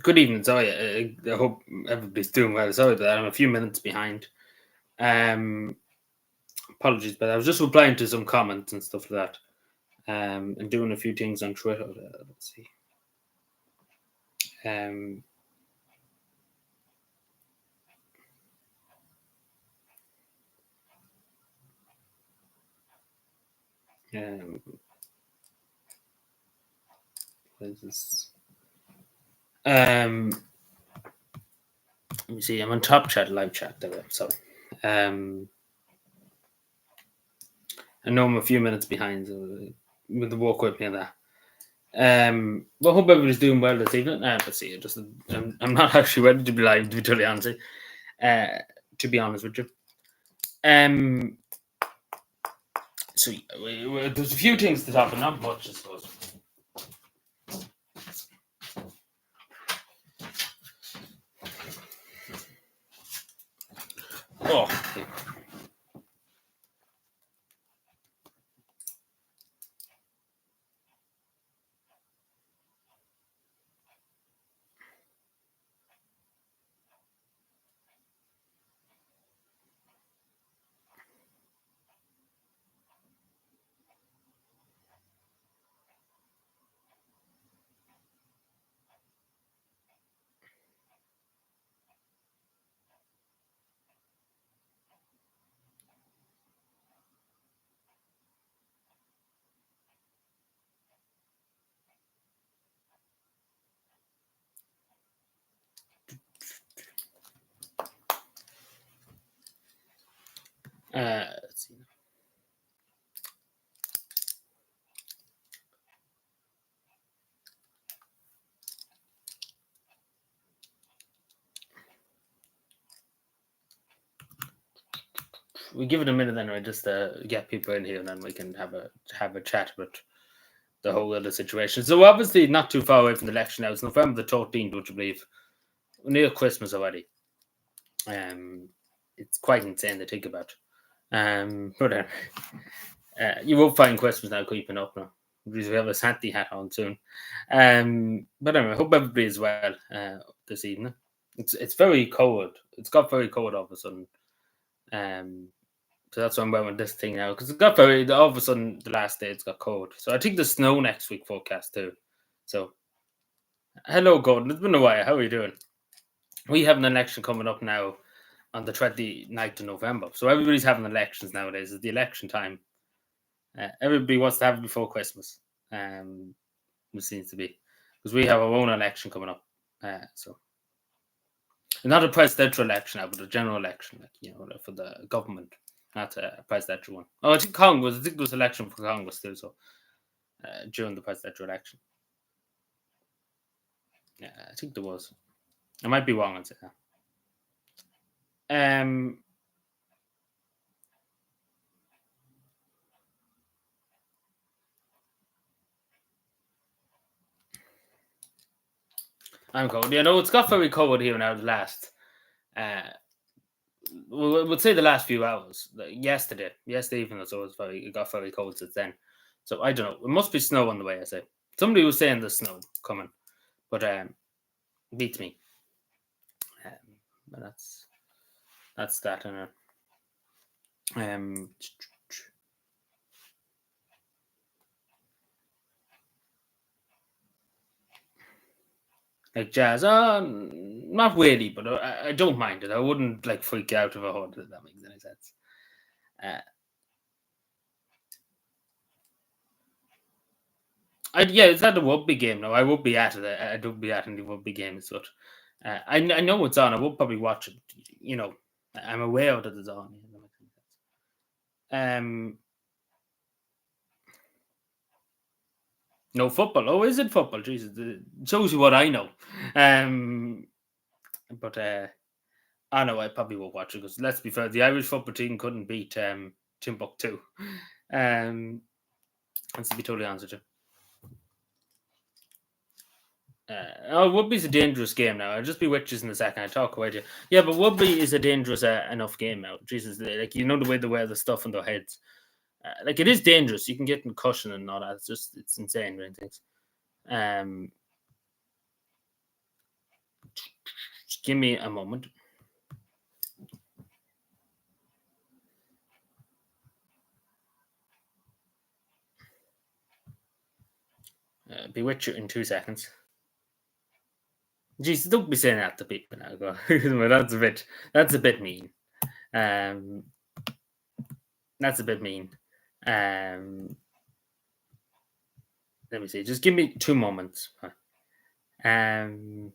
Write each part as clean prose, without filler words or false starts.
Good evening. Sorry, I hope everybody's doing well. Sorry that I'm a few minutes behind. Apologies, but I was just replying to some comments and stuff like that, and doing a few things on Twitter. Let's see. What is this? Let me see. I'm on top chat, live chat. There. Sorry. I know I'm a few minutes behind with the work with me and that. Well, hope everybody's doing well this evening. Let's see. I'm not actually ready to be live, to be totally honest. To be honest with you. So there's a few things to talk about, not much, I suppose. Oh. Let's see. We give it a minute anyway, just to get people in here, and then we can have a chat about the whole other situation. So obviously, not too far away from the election now. It's November the 13th, would you believe? We're near Christmas already. It's quite insane to think about. But you will find Christmas now creeping up now, because we have a Santa hat on soon. But anyway, I hope everybody is well this evening. It's very cold. It's got very cold all of a sudden. So that's why I'm wearing this thing now, because it got all of a sudden the last day it's got cold. So I think there's snow next week forecast too. So hello, Gordon. It's been a while. How are you doing? We have an election coming up now on the 29th of November. So everybody's having elections nowadays. It's the election time. Everybody wants to have it before Christmas. It seems to be, because we have our own election coming up. So not a presidential election now, but a general election, for the government, not a presidential one. Oh, I think Congress. I think there was election for Congress too. So during the presidential election, yeah, I think there was. I might be wrong on that. I'm cold. It's got very cold here now. The last, we'll say the last few hours. Yesterday evening, so it got very cold since then. So I don't know. It must be snow on the way. I say somebody was saying there's snow coming, but beats me. But that's that. Like jazz, not really, but I don't mind it. I wouldn't freak out if I heard it. If that makes any sense. It's at the rugby game now. I would be at it. I would be at the rugby game, but I know it's on. I would probably watch it. I'm aware that it's on. No football. Oh, is it football? Jesus, it shows you what I know. But I know I probably won't watch it, because let's be fair, the Irish football team couldn't beat Timbuktu. Let's be totally honest with you. Rugby's a dangerous game now. I'll just be with you in a second. I talk about you. Yeah, but rugby is a dangerous enough game now. Jesus, the way they wear the stuff on their heads. It is dangerous. You can get concussion and all that. It's insane, really things. Just give me a moment. Be with you in 2 seconds. Jesus, don't be saying that to people now. Well, that's a bit mean. Um, that's a bit mean. Um, let me see. Just give me 2 moments. Um,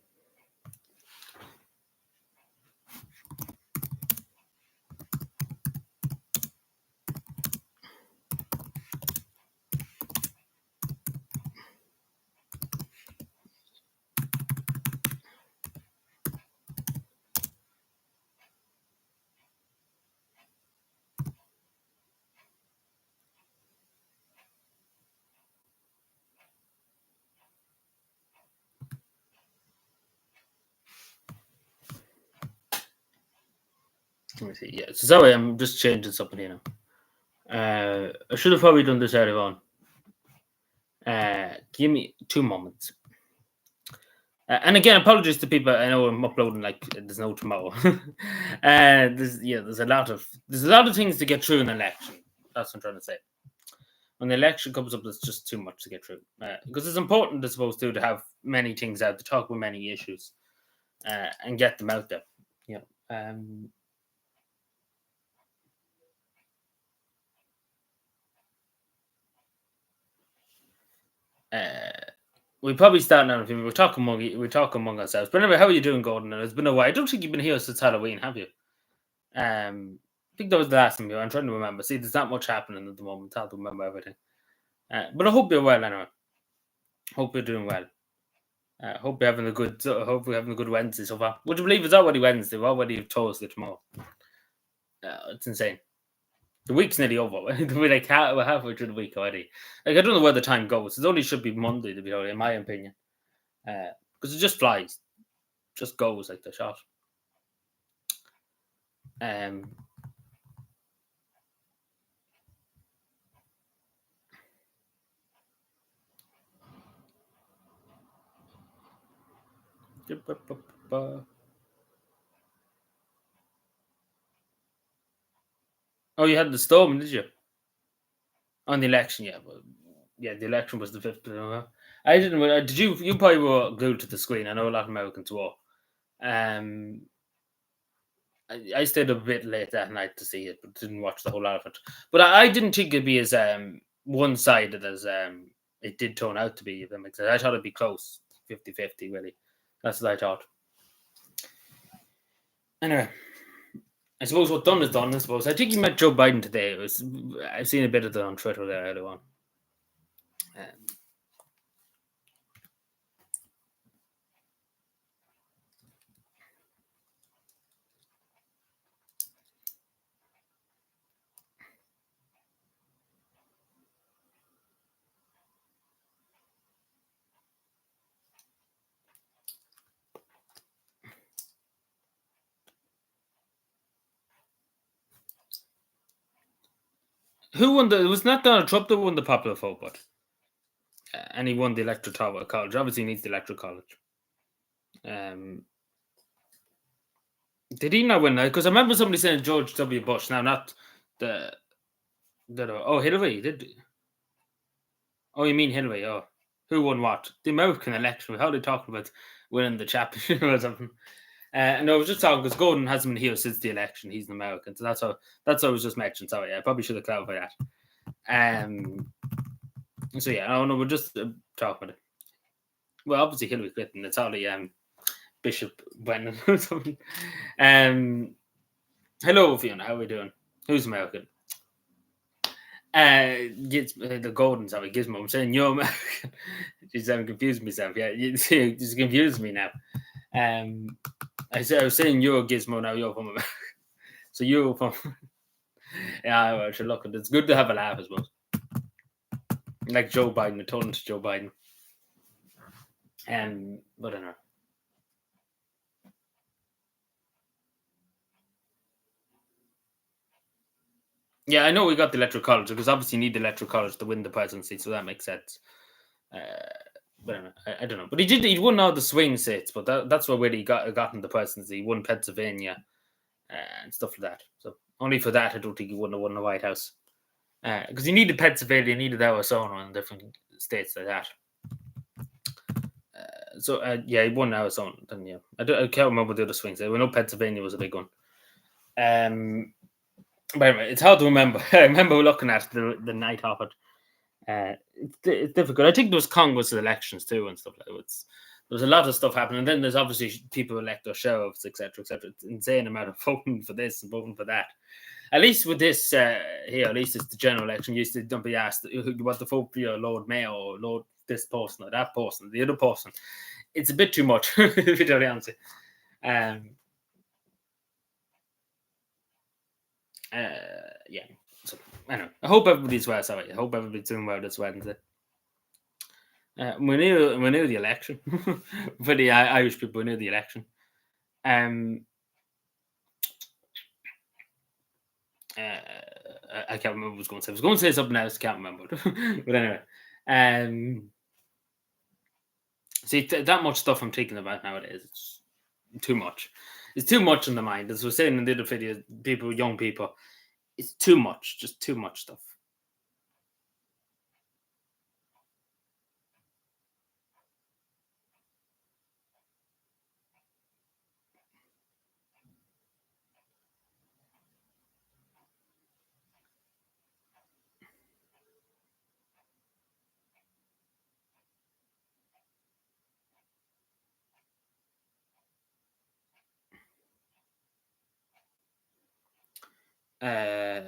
let me see. Yeah. So sorry, I'm just changing something here now. I should have probably done this earlier on. Give me 2 moments. And again, apologies to people. I know I'm uploading like there's no tomorrow. There's a lot of things to get through in an election. That's what I'm trying to say. When the election comes up, there's just too much to get through. Because it's important, I suppose, too, to have many things out, to talk about many issues, and get them out there. You know, we probably start now. We talk among ourselves. But anyway, how are you doing, Gordon? It's been a while. I don't think you've been here since Halloween, have you? I think that was the last time. I'm trying to remember. See, there's not much happening at the moment. It's hard to remember everything. But I hope you're well anyway. Hope you're doing well. Hope you're having a good. Hope we're having a good Wednesday so far. Would you believe it's already Wednesday? We're already Thursday tomorrow. It's insane. The week's nearly over. We're halfway through the week already. Like, I don't know where the time goes. It only should be Monday, to be honest, in my opinion, because it just flies, just goes like the shot. Oh, you had the storm, did you? On the election, yeah. But yeah, the election was the 5th of November. I didn't. Did you? You probably were glued to the screen. I know a lot of Americans were. Um, I stayed up a bit late that night to see it, but didn't watch the whole lot of it. But I didn't think it'd be as one-sided as it did turn out to be. If that makes sense. I thought it'd be close, 50-50, really. That's what I thought. Anyway, I suppose what's done is done. I suppose I think you met Joe Biden today. I've seen a bit of it on Twitter there earlier on. Who won the? It was not Donald Trump that won the popular vote, but and he won the electoral college. Obviously, he needs the electoral college. Did he not win that? Because I remember somebody saying George W. Bush. Now, not the Hillary did. Oh, you mean Hillary? Oh, who won what? The American election. How are they talking about winning the championship or something? No, I was just talking because Gordon hasn't been here since the election. He's an American, so that's what I was just mentioning. Sorry, I probably should have clarified that. So yeah, no, we're just talking about it. Well, obviously Hillary Clinton. It's only Bishop Brennan or something. Hello, Fiona. How are we doing? Who's American? The Golden, sorry, Gizmo. I'm saying you're American. Jeez, I'm confusing myself. Yeah, you just confused me now. I was saying you're Gizmo, now you're from America. So you're from. Yeah, I should look at it. It's good to have a laugh, I suppose. Like Joe Biden, I told him to Joe Biden. But I don't know. Yeah, I know we got the electoral college because obviously you need the electoral college to win the presidency, so that makes sense. But I don't know. But he won all the swing states, but that's where really he got in the presidency. He won Pennsylvania and stuff like that. So only for that, I don't think he wouldn't have won the White House. Because he needed Pennsylvania, he needed Arizona and different states like that. Yeah, he won Arizona. Then yeah, I can't remember the other swings. I know Pennsylvania was a big one. But anyway, it's hard to remember. I remember looking at the night of it. It's difficult. I think there was Congress elections too and stuff like that. There was a lot of stuff happening. And then there's obviously people elect their sheriffs, etc., etc. It's insane amount of voting for this and voting for that. At least with this here, at least it's the general election. You used to don't be asked who you want to vote for your Lord Mayor or Lord this person or that person, the other person. It's a bit too much, if you don't answer. Yeah. So I know. I hope everybody's well. Sorry, I hope everybody's doing well this Wednesday. We're near the election. For the Irish people, we're near the election. I can't remember what I was going to say. I was going to say something else. I can't remember. But anyway, see that much stuff I'm thinking about nowadays. It's too much. It's too much in the mind. As we were saying in the other video, young people, it's too much. Just too much stuff. Uh,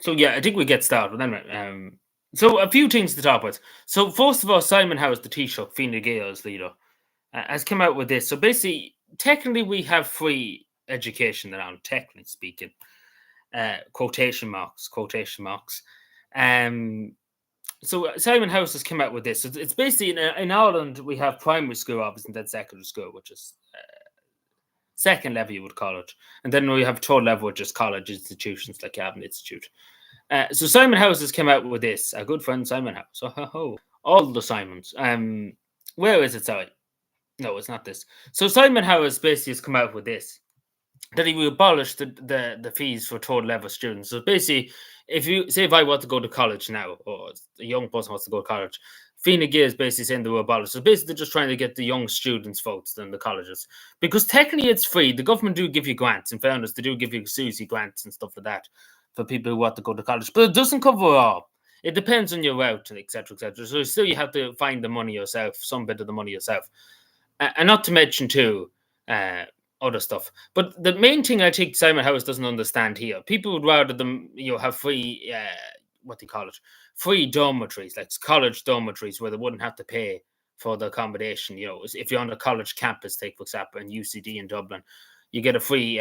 So yeah, I think we get started. Anyway, so a few things to talk about. So first of all, Simon Howes, the Taoiseach, Fine Gael's leader, has come out with this. So basically, technically, we have free education around. Technically speaking, quotation marks, quotation marks. So Simon Howes has come out with this. It's basically in Ireland we have primary school, obviously, and then secondary school, which is second level you would call it, and then we have third level, which is college institutions like Cavan Institute. So Simon Howes has come out with this. A good friend, Simon Howes. Oh, all the Simons. Where is it? Sorry, no, it's not this. So Simon Howes basically has come out with this, that he will abolish the fees for third level students. So basically, if I want to go to college now, or a young person wants to go to college, Fine Gael is basically saying they will abolish. So basically, they're just trying to get the young students votes than the colleges, because technically it's free. The government do give you grants. In fairness, they do give you SUSI grants and stuff like that for people who want to go to college, but it doesn't cover all. It depends on your route, etc., etc. So still, you have to find the money yourself, some bit of the money yourself, and not to mention too. Other stuff. But the main thing I think Simon Howes doesn't understand here, people would rather them have free what do you call it? Free dormitories, like college dormitories where they wouldn't have to pay for the accommodation. If you're on a college campus, take for example in UCD in Dublin, you get a free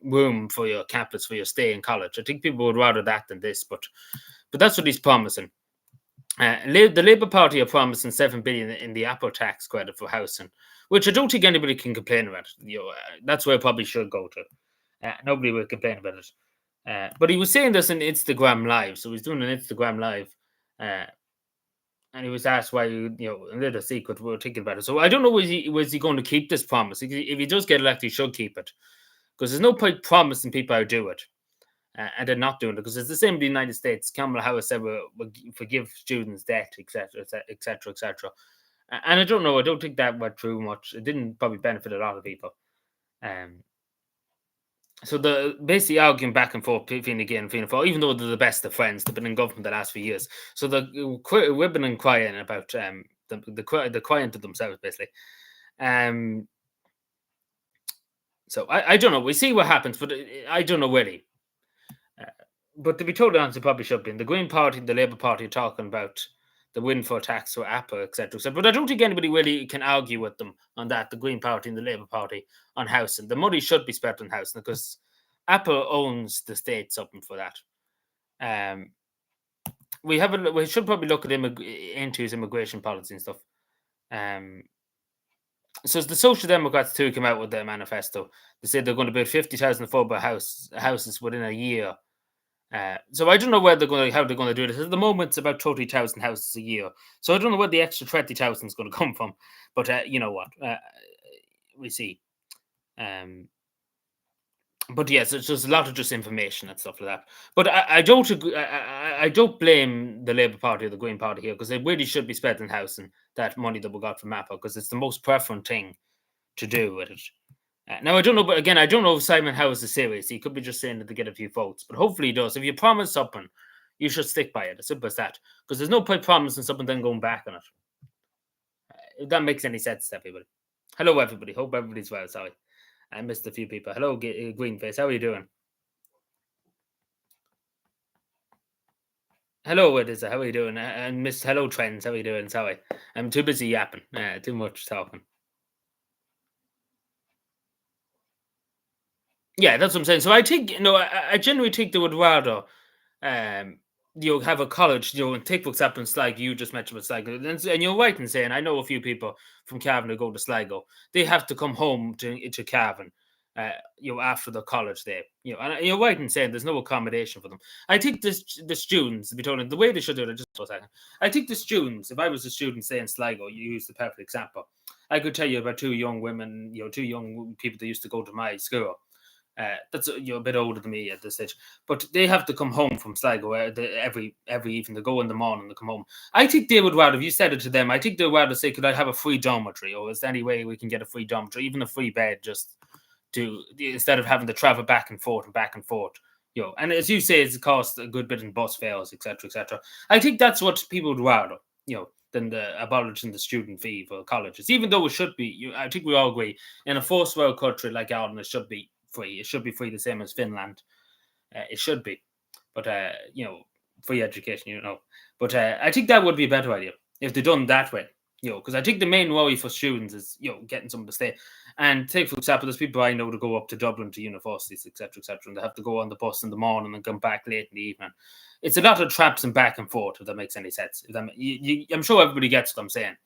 room for your campus for your stay in college. I think people would rather that than this, but that's what he's promising. The Labour Party are promising 7 billion in the Apple tax credit for housing, which I don't think anybody can complain about. That's where it probably should go to. Nobody will complain about it. But he was saying this in Instagram Live, so he's doing an Instagram Live, and he was asked why a little secret we were thinking about it. So I don't know, was he going to keep this promise? If he does get elected, he should keep it, because there's no point promising people how to do it. And they're not doing it, because it's the same in the United States. Kamala Harris said we'll forgive students' debt, etc., etc., etc. And I don't know. I don't think that went through much. It didn't probably benefit a lot of people. So the basically arguing back and forth, Fine Gael and Fianna Fáil, even though they're the best of friends, they've been in government the last few years. So we've been inquiring about the crying to themselves basically. So I don't know. We see what happens, but I don't know really. But to be totally honest, it probably should be. The Green Party and the Labour Party are talking about the windfall tax for Apple, etc., etc. But I don't think anybody really can argue with them on that, the Green Party and the Labour Party, on housing. The money should be spent on housing, because Apple owns the state something for that. We should probably look at into his immigration policy and stuff. Um, so the Social Democrats too came out with their manifesto. They said they're going to build 50,000 affordable houses within a year. So I don't know how they're going to do this. At the moment, it's about 30,000 houses a year. So I don't know where the extra 20,000 is going to come from. But you know what? We see. Um, but yes, it's just a lot of just information and stuff like that. But I don't agree. I don't blame the Labour Party or the Green Party here because they really should be spending housing that money that we got from MAPA because it's the most preferent thing to do with it. Now I don't know, but again, I don't know if Simon Howe is serious. He could be just saying it to get a few votes, but hopefully he does. If you promise something, you should stick by it. As simple as that. Because there's no point promising something then going back on it. If that makes any sense to everybody. Hello, everybody. Hope everybody's well. Sorry, I missed a few people. Hello, Greenface. How are you doing? Hello, it is. How are you doing? And Miss Hello Trends. How are you doing? Sorry, I'm too busy yapping. Too much talking. Yeah, that's what I'm saying. So I think I genuinely think they would rather um, have a college, and take for example, Sligo, you just mentioned with Sligo, and you're right in saying, I know a few people from Cavan who go to Sligo, they have to come home to Cavan, after the college there, and you're right in saying there's no accommodation for them. I think the students, to be told, the way they should do it, just for a second, I think the students, if I was a student, say in Sligo, you use the perfect example, I could tell you about two young women, two young people that used to go to my school, that's a bit older than me at this stage, but they have to come home from Sligo every evening. They go in the morning, they come home. I think they would rather, if you said it to them, I think they would rather say, "Could I have a free dormitory, or is there any way we can get a free dormitory, even a free bed, just to instead of having to travel back and forth and back and forth." And as you say, it's cost a good bit in bus fares, etc., etc. I think that's what people would rather, than the abolishing the student fee for colleges. Even though it should be, I think we all agree, in a first world country like Ireland, it should be free. It should be free, the same as Finland. It should be, but free education. But I think that would be a better idea if they're done that way. Because I think the main worry for students is getting someone to stay. And take for example, there's people I know to go up to Dublin to universities, etc., etc., and they have to go on the bus in the morning and come back late in the evening. It's a lot of traps and back and forth. If that makes any sense. I'm sure everybody gets what I'm saying.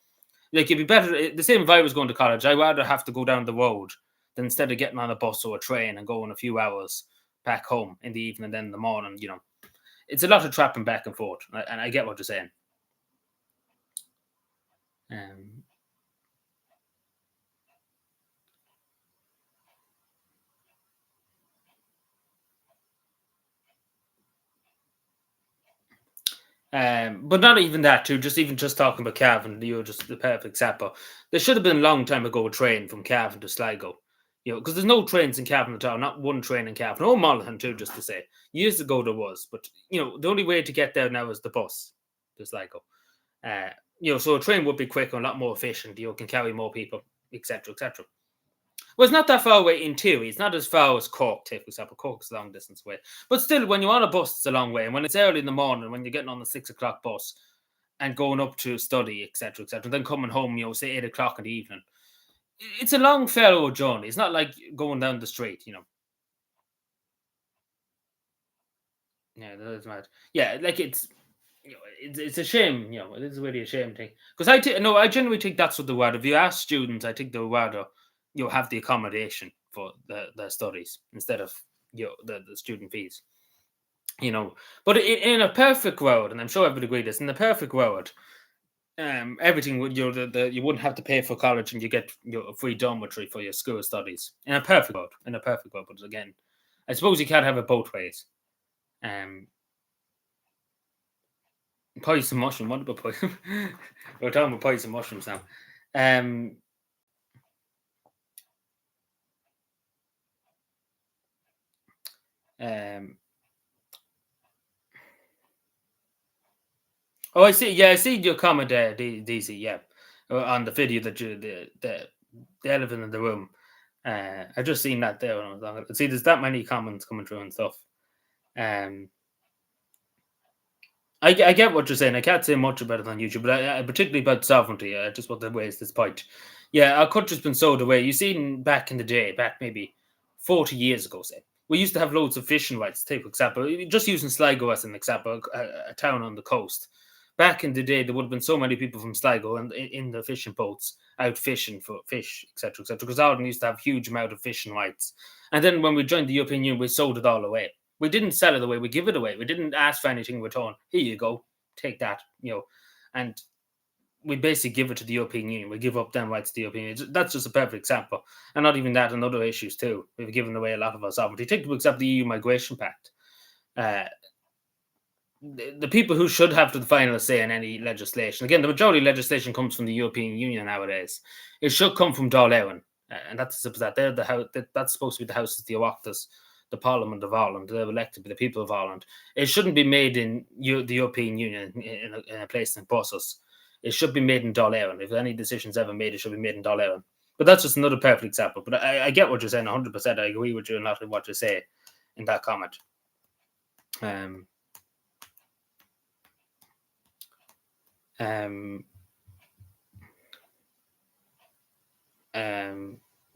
Like, it'd be better. The same if I was going to college, I'd rather have to go down the road than instead of getting on a bus or a train and going a few hours back home in the evening, then in the morning. It's a lot of trapping back and forth, and I get what you're saying. Um, but not even that too. Just talking about Cavan, you're just the perfect example. There should have been a long time ago a train from Cavan to Sligo. Because there's no trains in Cavan at all. Not one train in Cavan. Or Monaghan too, just to say. Years ago there was, but the only way to get there now is the bus to Sligo. So a train would be quicker, and a lot more efficient. You can carry more people, etc., etc. Well, it's not that far away in theory. It's not as far as Cork, take for example. Cork's a long distance away. But still, when you're on a bus, it's a long way. And when it's early in the morning, when you're getting on the 6 o'clock bus and going up to study, etc., etc., then coming home, say 8 o'clock in the evening, it's a long, fair old journey. It's not like going down the street. Yeah, that's mad. Yeah, like it's a shame. It is really a shame thing. Because I genuinely think that's what the word. If you ask students, I think the word have the accommodation for the studies instead of the student fees. But in a perfect world, and I'm sure everybody agree this, in the perfect world, everything would you wouldn't have to pay for college, and you get a free dormitory for your school studies. In a perfect world, but again, I suppose you can't have it both ways. Poison mushroom. What about poison? We're talking about poison mushrooms now. Um, um, I see. Yeah, I see your comment there, DC. Yeah, on the video that the elephant in the room. I just seen that there when I was on it. See, there's that many comments coming through and stuff. Um, I get what you're saying. I can't say much about it on YouTube, but particularly about sovereignty. I just want to raise this point. Yeah, our country's been sold away. You seen back in the day, back maybe 40 years ago, say. we used to have loads of fishing rights. Take for example, just using Sligo as an example, a town on the coast. Back in the day, there would have been so many people from Sligo and in the fishing boats out fishing for fish, etc., etc. Because Ireland used to have huge amount of fishing rights, and then when we joined the European Union, we sold it all away. We didn't sell it away; we give it away. We didn't ask for anything in return. Here you go, take that, and we basically give it to the European Union. We give up them rights to the European Union. That's just a perfect example. And not even that, and other issues too. We've given away a lot of our sovereignty. Take, for example, the EU Migration Pact. Uh, the people who should have the final say in any legislation, again, the majority of legislation comes from the European Union nowadays. It should come from Dáil Éireann. And that's that. They're the house. That's supposed to be the House of the Oireachtas, the Parliament of Ireland. They're elected by the people of Ireland. It shouldn't be made in the European Union in a place in Brussels. It should be made in Dáil Éireann. If any decisions ever made, it should be made in Dáil Éireann. But that's just another perfect example. But I get what you're saying 100%. I agree with you a lot of what you say in that comment.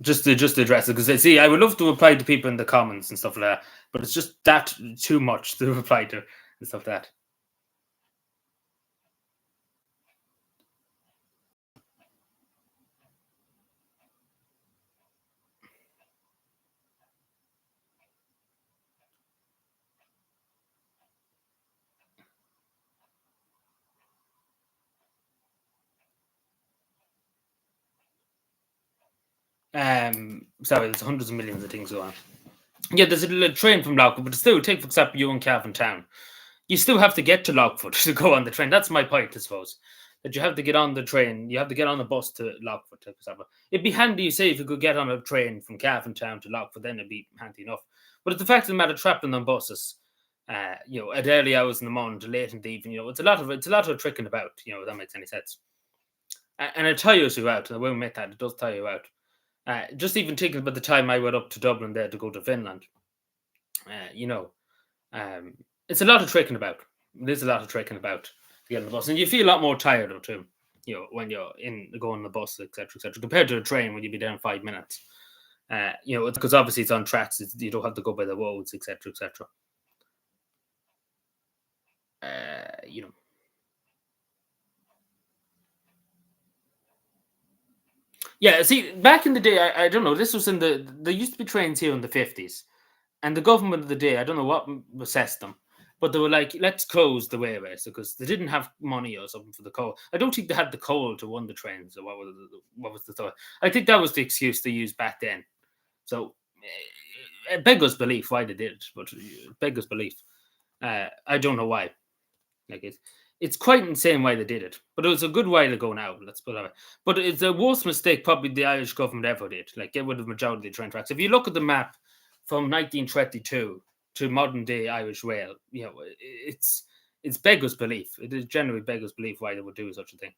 Just to address it, because see, I would love to reply to people in the comments and stuff like that, but it's just that too much to reply to and stuff like that. Sorry, there's hundreds of millions of things going on. Yeah, there's a train from Lockwood, but still, take for example, you in Cavan Town. You still have to get to Lockwood to go on the train. That's my point, I suppose. That you have to get on the train, you have to get on the bus to Lockwood, for example. It'd be handy, say, if you could get on a train from Cavan Town to Lockwood, then it'd be handy enough. But it's the fact of the matter, trapping on buses, at early hours in the morning to late in the evening, it's a lot of tricking about, if that makes any sense. And it tires you out. I will admit that it does tire you out. Just even thinking about the time I went up to Dublin there to go to Finland, it's a lot of tricking about. There's a lot of tricking about to get on the bus, and you feel a lot more tired though too. When you're going on the bus, etc., compared to a train when you'd be there in 5 minutes. Because obviously it's on tracks. You don't have to go by the roads, etc. Yeah, see, back in the day, I don't know. This was there used to be trains here in the 50s, and the government of the day, I don't know what assessed them, but they were like, let's close the railways because they didn't have money or something for the coal. I don't think they had the coal to run the trains, or what was the thought? I think that was the excuse they used back then. So, beggars belief why they did it, but beggars belief. I don't know why. Like it's quite insane why they did it, but it was a good while ago now. Let's put it that way. But it's the worst mistake probably the Irish government ever did. Like get rid of the majority of the train tracks. If you look at the map from 1922 to modern day Irish rail, it's beggars belief. It is generally beggars belief why they would do such a thing.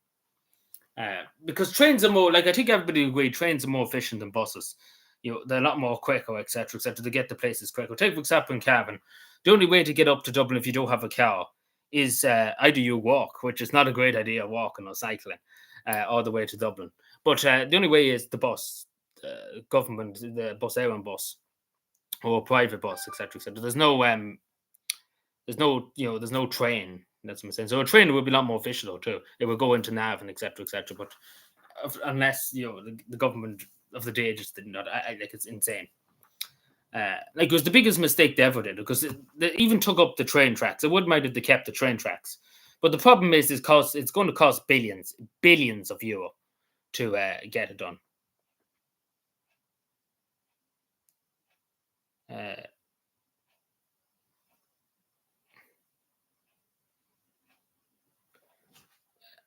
Because trains are more, like I think everybody agree, trains are more efficient than buses. They're a lot more quicker, etc., to get to places quicker. Take for example in Cavan, the only way to get up to Dublin if you don't have a car is either you walk, which is not a great idea, walking or cycling all the way to Dublin. But the only way is the bus, government, the Bus Éireann bus, or a private bus, etc. There's no train. That's what I'm saying. So a train would be a lot more efficient, though, too. It would go into Navan, etc. But unless the government of the day just did not, like it's insane. It was the biggest mistake they ever did because they even took up the train tracks. It wouldn't mind if they kept the train tracks, but the problem is it's going to cost billions of euro to get it done.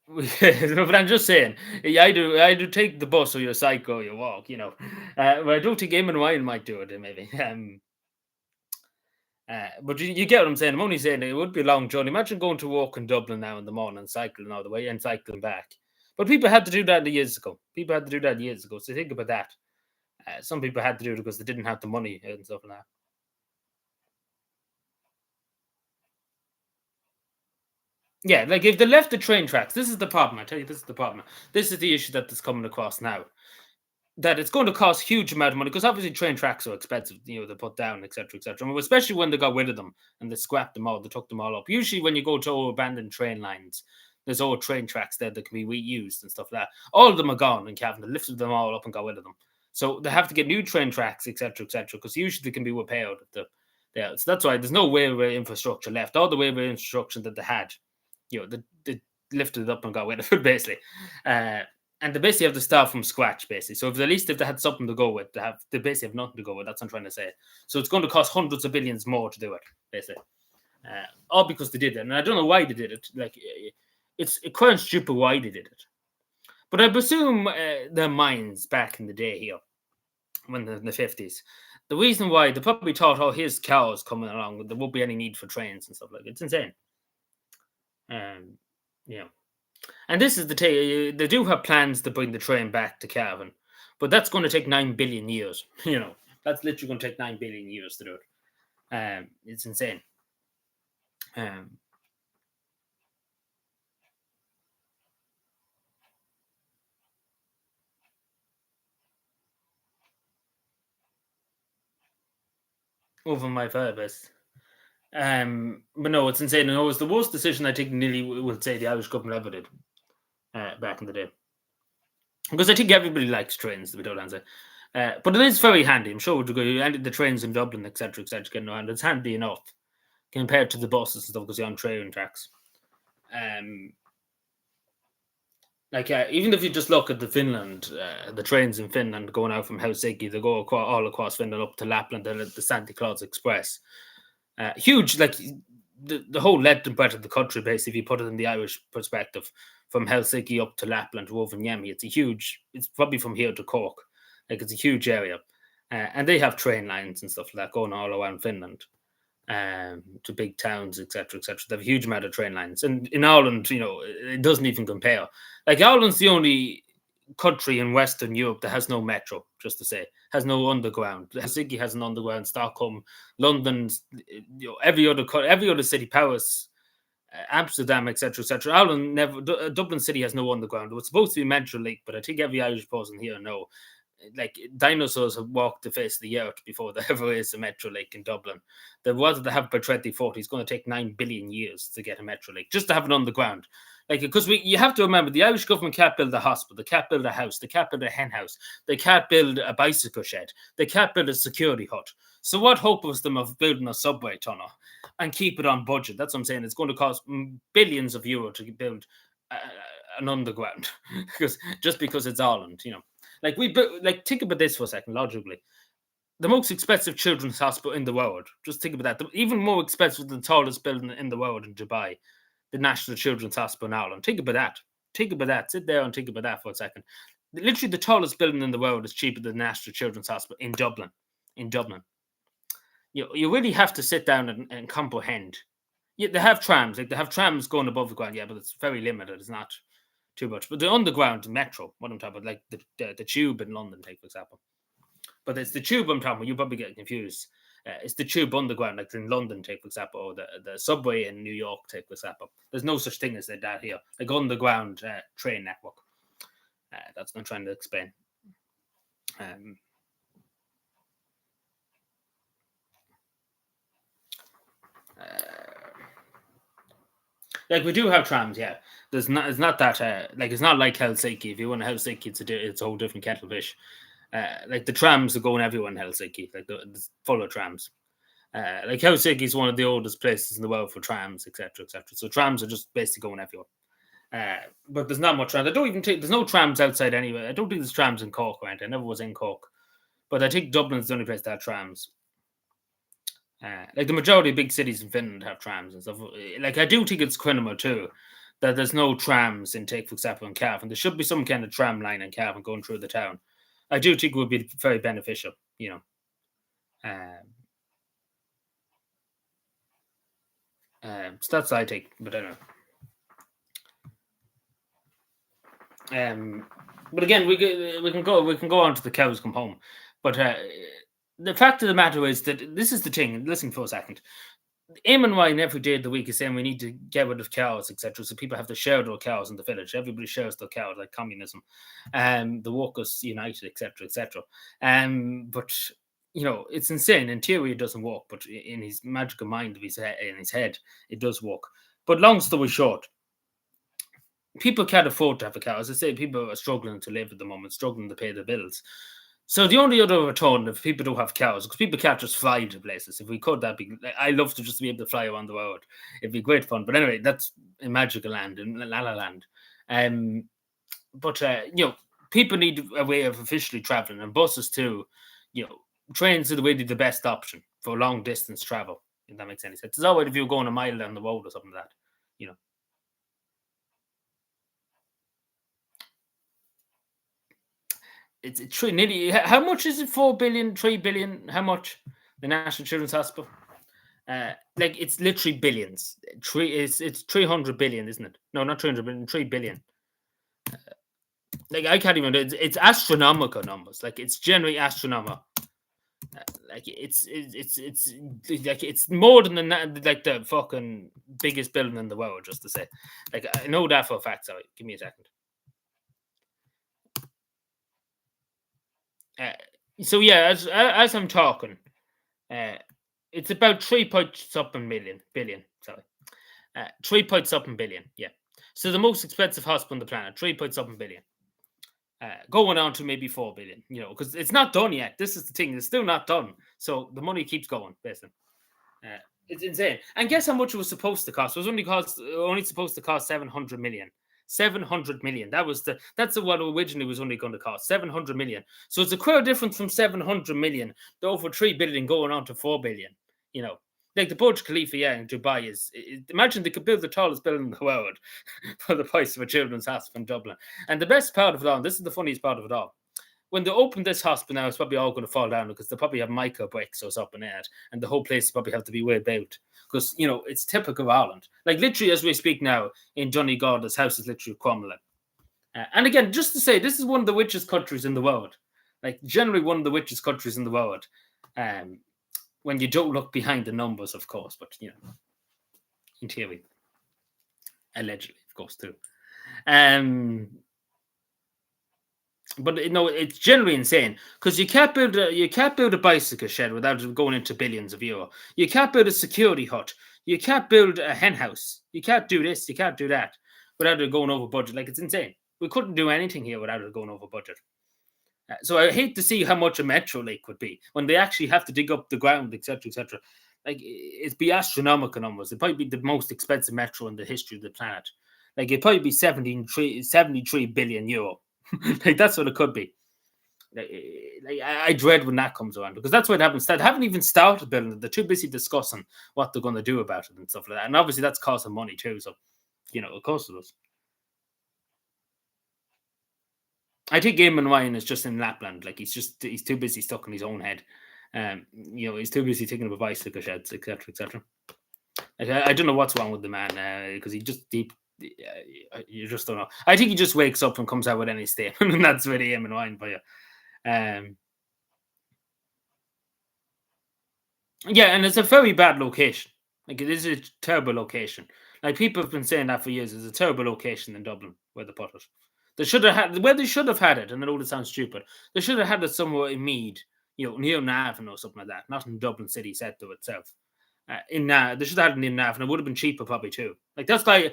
But I'm just saying, I do take the bus or you cycle or you walk, but I don't think Eamon Ryan might do it, maybe. But you get what I'm saying. I'm only saying it would be a long journey. Imagine going to work in Dublin now in the morning, cycling all the way and cycling back. But people had to do that years ago. So think about that. Some people had to do it because they didn't have the money and stuff like that. Yeah, like if they left the train tracks, this is the problem. I tell you, this is the problem. This is the issue that is coming across now. that it's going to cost huge amount of money because obviously train tracks are expensive, to put down, etc., etc. Especially when they got rid of them and they scrapped them all, they took them all up. Usually, when you go to old abandoned train lines, there's old train tracks there that can be reused and stuff like that. All of them are gone in Cavan. They lifted them all up and got rid of them. So they have to get new train tracks, etc., etc. Because usually they can be repaired. Yeah, so that's why there's no railway infrastructure left. All the railway infrastructure that they had, they lifted it up and got rid of it basically. And they basically have to start from scratch, basically. So if they had something to go with, they basically have nothing to go with. That's what I'm trying to say. So it's going to cost hundreds of billions more to do it, basically. All because they did it, and I don't know why they did it. Like it's quite stupid why they did it. But I presume their minds back in the day here, when in the 50s, the reason why they probably thought, oh, here's cows coming along, there won't be any need for trains and stuff like that. It's insane. Yeah. And this is the thing, they do have plans to bring the train back to Cavan, but that's going to take 9 billion years. That's literally going to take 9 billion years to do it. It's insane. Over my firebest. But no, it's insane. And it was the worst decision I think nearly would say the Irish government ever did back in the day. Because I think everybody likes trains, to be told answer. But it is very handy. I'm sure the trains in Dublin, etc., etc., getting around. It's handy enough compared to the buses and stuff because you're on train tracks. Even if you just look at the trains in Finland going out from Helsinki, they go all across Finland up to Lapland and the Santa Claus Express. Huge, like the whole length and breadth of the country, basically, if you put it in the Irish perspective, from Helsinki up to Lapland, Rovaniemi, it's probably from here to Cork. Like, it's a huge area. And they have train lines and stuff like that going all around Finland to big towns, etc., etc. They have a huge amount of train lines. And in Ireland, it doesn't even compare. Like, Ireland's the only country in Western Europe that has no metro, just to say, has no underground. Helsinki has an underground, Stockholm, London, every other city, Paris, Amsterdam, etc., etc. Ireland never. Dublin City has no underground. It was supposed to be Metro Lake, but I think every Irish person here know, like, dinosaurs have walked the face of the earth before there ever is a Metro Lake in Dublin. There was to have by 2040. It's going to take 9 billion years to get a Metro Lake, just to have it on the ground. Like, because you have to remember, the Irish government can't build a hospital, they can't build a house, they can't build a hen house, they can't build a bicycle shed, they can't build a security hut. So what hope was them of building a subway tunnel and keep it on budget? That's what I'm saying. It's going to cost billions of euro to build an underground because it's Ireland, Like, think about this for a second, logically. The most expensive children's hospital in the world. Just think about that. Even more expensive than the tallest building in the world in Dubai, the National Children's Hospital in Ireland. Think about that. Think about that. Sit there and think about that for a second. Literally, the tallest building in the world is cheaper than the National Children's Hospital in Dublin. In Dublin. You really have to sit down and comprehend. Yeah, they have trams. Like, they have trams going above the ground. Yeah, but it's very limited. It's not too much. But the underground metro, what I'm talking about, like the tube in London, take for example. But it's the tube I'm talking about. You probably get confused. It's the tube underground, like in London, take for example, or the subway in New York, take for example. There's no such thing as that here. Like, underground train network. That's what I'm trying to explain. Like, we do have trams, yeah. It's not that it's not like Helsinki. If you want to Helsinki, it's a whole different kettle of fish. Like, the trams are going everywhere in Helsinki. Like, it's full of trams. Like, Helsinki is one of the oldest places in the world for trams, etc., etc. So trams are just basically going everywhere. But there's not much trams. There's no trams outside anyway. I don't think there's trams in Cork, right? I never was in Cork. But I think Dublin's the only place that have trams. Like, the majority of big cities in Finland have trams and stuff. Like, I do think it's criminal too that there's no trams in, take for example, in Cavan. There should be some kind of tram line in Cavan going through the town. I do think it would be very beneficial, So that's what I take, but I don't know. But again, we can go on to the cows come home. But the fact of the matter is that this is the thing. Listen for a second. Eamon Ryan every day of the week is saying we need to get rid of cows, etc. So people have to share their cows in the village. Everybody shares their cows, like communism. The workers united, etc., etc. But it's insane. In theory, it doesn't work, but in his magical mind of his in his head, it does work. But long story short, people can't afford to have a cow. As I say, people are struggling to live at the moment, struggling to pay their bills. So the only other alternative, if people don't have cows, because people can't just fly to places. If we could, that'd be. I love to just be able to fly around the world. It'd be great fun. But anyway, that's in magical land, in La La Land. Um, but people need a way of officially traveling, and buses too. Trains are really the best option for long distance travel. If that makes any sense. It's alright if you're going a mile down the road or something like that. You know. It's nearly. How much is it? 4 billion, 3 billion. How much? The National Children's Hospital. Like it's literally billions. It's 300 billion, isn't it? No, not 300 billion. 3 billion. Like I can't even. It's astronomical numbers. Like it's generally astronomical. Like it's like it's more than like the fucking biggest building in the world. Just to say, like I know that for a fact. Sorry, give me a second. Uh, so yeah, as I'm talking, it's about 3 point something billion. Sorry, 3 point something billion. Yeah. So the most expensive hospital on the planet, 3 point something billion. Going on to maybe 4 billion. Because it's not done yet. This is the thing; it's still not done. So the money keeps going, basically. It's insane. And guess how much it was supposed to cost? It was only supposed to cost 700 million. 700 million. That's what originally was only going to cost. 700 million. So it's a queer difference from 700 million to over 3 billion going on to 4 billion. You know, like the Burj Khalifa, yeah, in Dubai imagine they could build the tallest building in the world for the price of a children's hospital in Dublin. And the best part of it all, and this is the funniest part of it all, when they open this hospital now, it's probably all going to fall down because they probably have micro bricks or something in it, and the whole place probably have to be rebuilt because it's typical of Ireland. Like literally, as we speak now, in Johnny Gordon's house is literally crumbling. And again, just to say, this is one of the richest countries in the world. Like generally, one of the richest countries in the world. When you don't look behind the numbers, of course, but in theory, allegedly, of course, too. But it's generally insane because you can't build a bicycle shed without it going into billions of euro. You can't build a security hut. You can't build a hen house. You can't do this. You can't do that without it going over budget. Like it's insane. We couldn't do anything here without it going over budget. So I hate to see how much a metro lake would be when they actually have to dig up the ground, etc., etc. Like it'd be astronomical numbers. It'd probably be the most expensive metro in the history of the planet. Like it'd probably be 73 billion euro. Like that's what it could be. Like, I dread when that comes around because that's what happens. They haven't even started building it. They're too busy discussing what they're going to do about it and stuff like that. And obviously that's costing money too. So, of course it does. I think Eamon Ryan is just in Lapland. Like he's too busy stuck in his own head. He's too busy thinking about bicycle sheds, etc., etc. Like, I don't know what's wrong with the man because you just don't know. I think he just wakes up and comes out with any statement, and that's really Eamon Ryan for you. Yeah, and it's a very bad location. Like it is a terrible location. Like people have been saying that for years. It's a terrible location in Dublin where they put it. They should have had where they should have had it, and I know this sounds stupid. They should have had it somewhere in Mead, near Navan or something like that, not in Dublin city centre itself. They should have had it in Navan. It would have been cheaper probably too. Like that's what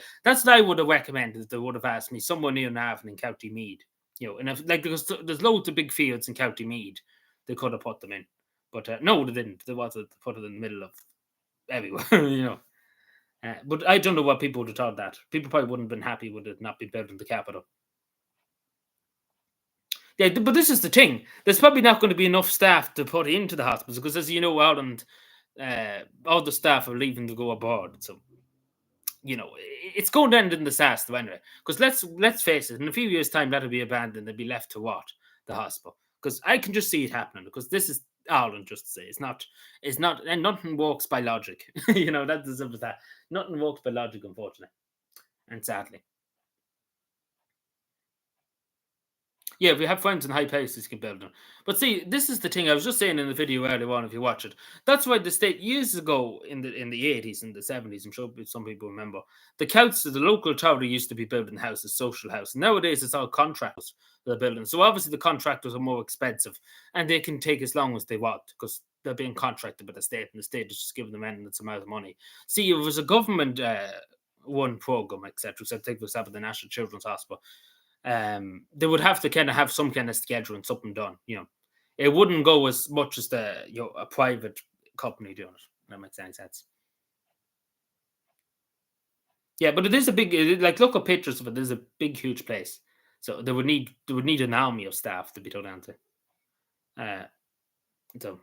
I would have recommended if they would have asked me somewhere near Navan in County Mead. And if because there's loads of big fields in County Mead, they could have put them in. But no, they didn't. They wanted to put it in the middle of everywhere, but I don't know what people would have thought that. People probably wouldn't have been happy with it not being built in the capital. Yeah, but this is the thing. There's probably not going to be enough staff to put into the hospitals because, as you know, Ireland, all the staff are leaving to go abroad. So, it's going to end in disaster anyway. Because let's face it, in a few years' time, that'll be abandoned and be left to what? The hospital. Because I can just see it happening. Because this is Ireland, just to say. It's not, and nothing works by logic. That's the simple as that. Nothing works by logic, unfortunately. And sadly. Yeah, we have friends in high places can build them. But see, this is the thing I was just saying in the video earlier on. If you watch it, that's why the state years ago in the 80s and the 70s, I'm sure some people remember, the council, the local authority used to be building houses, social houses. Nowadays, it's all contractors that are building. So obviously, the contractors are more expensive, and they can take as long as they want because they're being contracted by the state, and the state is just giving them endless amount of money. See, if it was a government one program, etc. So take for example the National Children's Hospital, they would have to kind of have some kind of schedule and something done. It wouldn't go as much as a private company doing it. That makes any sense. Yeah, but it is a big like look at pictures of it. There's a big, huge place, so they would need an army of staff to be done into. Uh, so,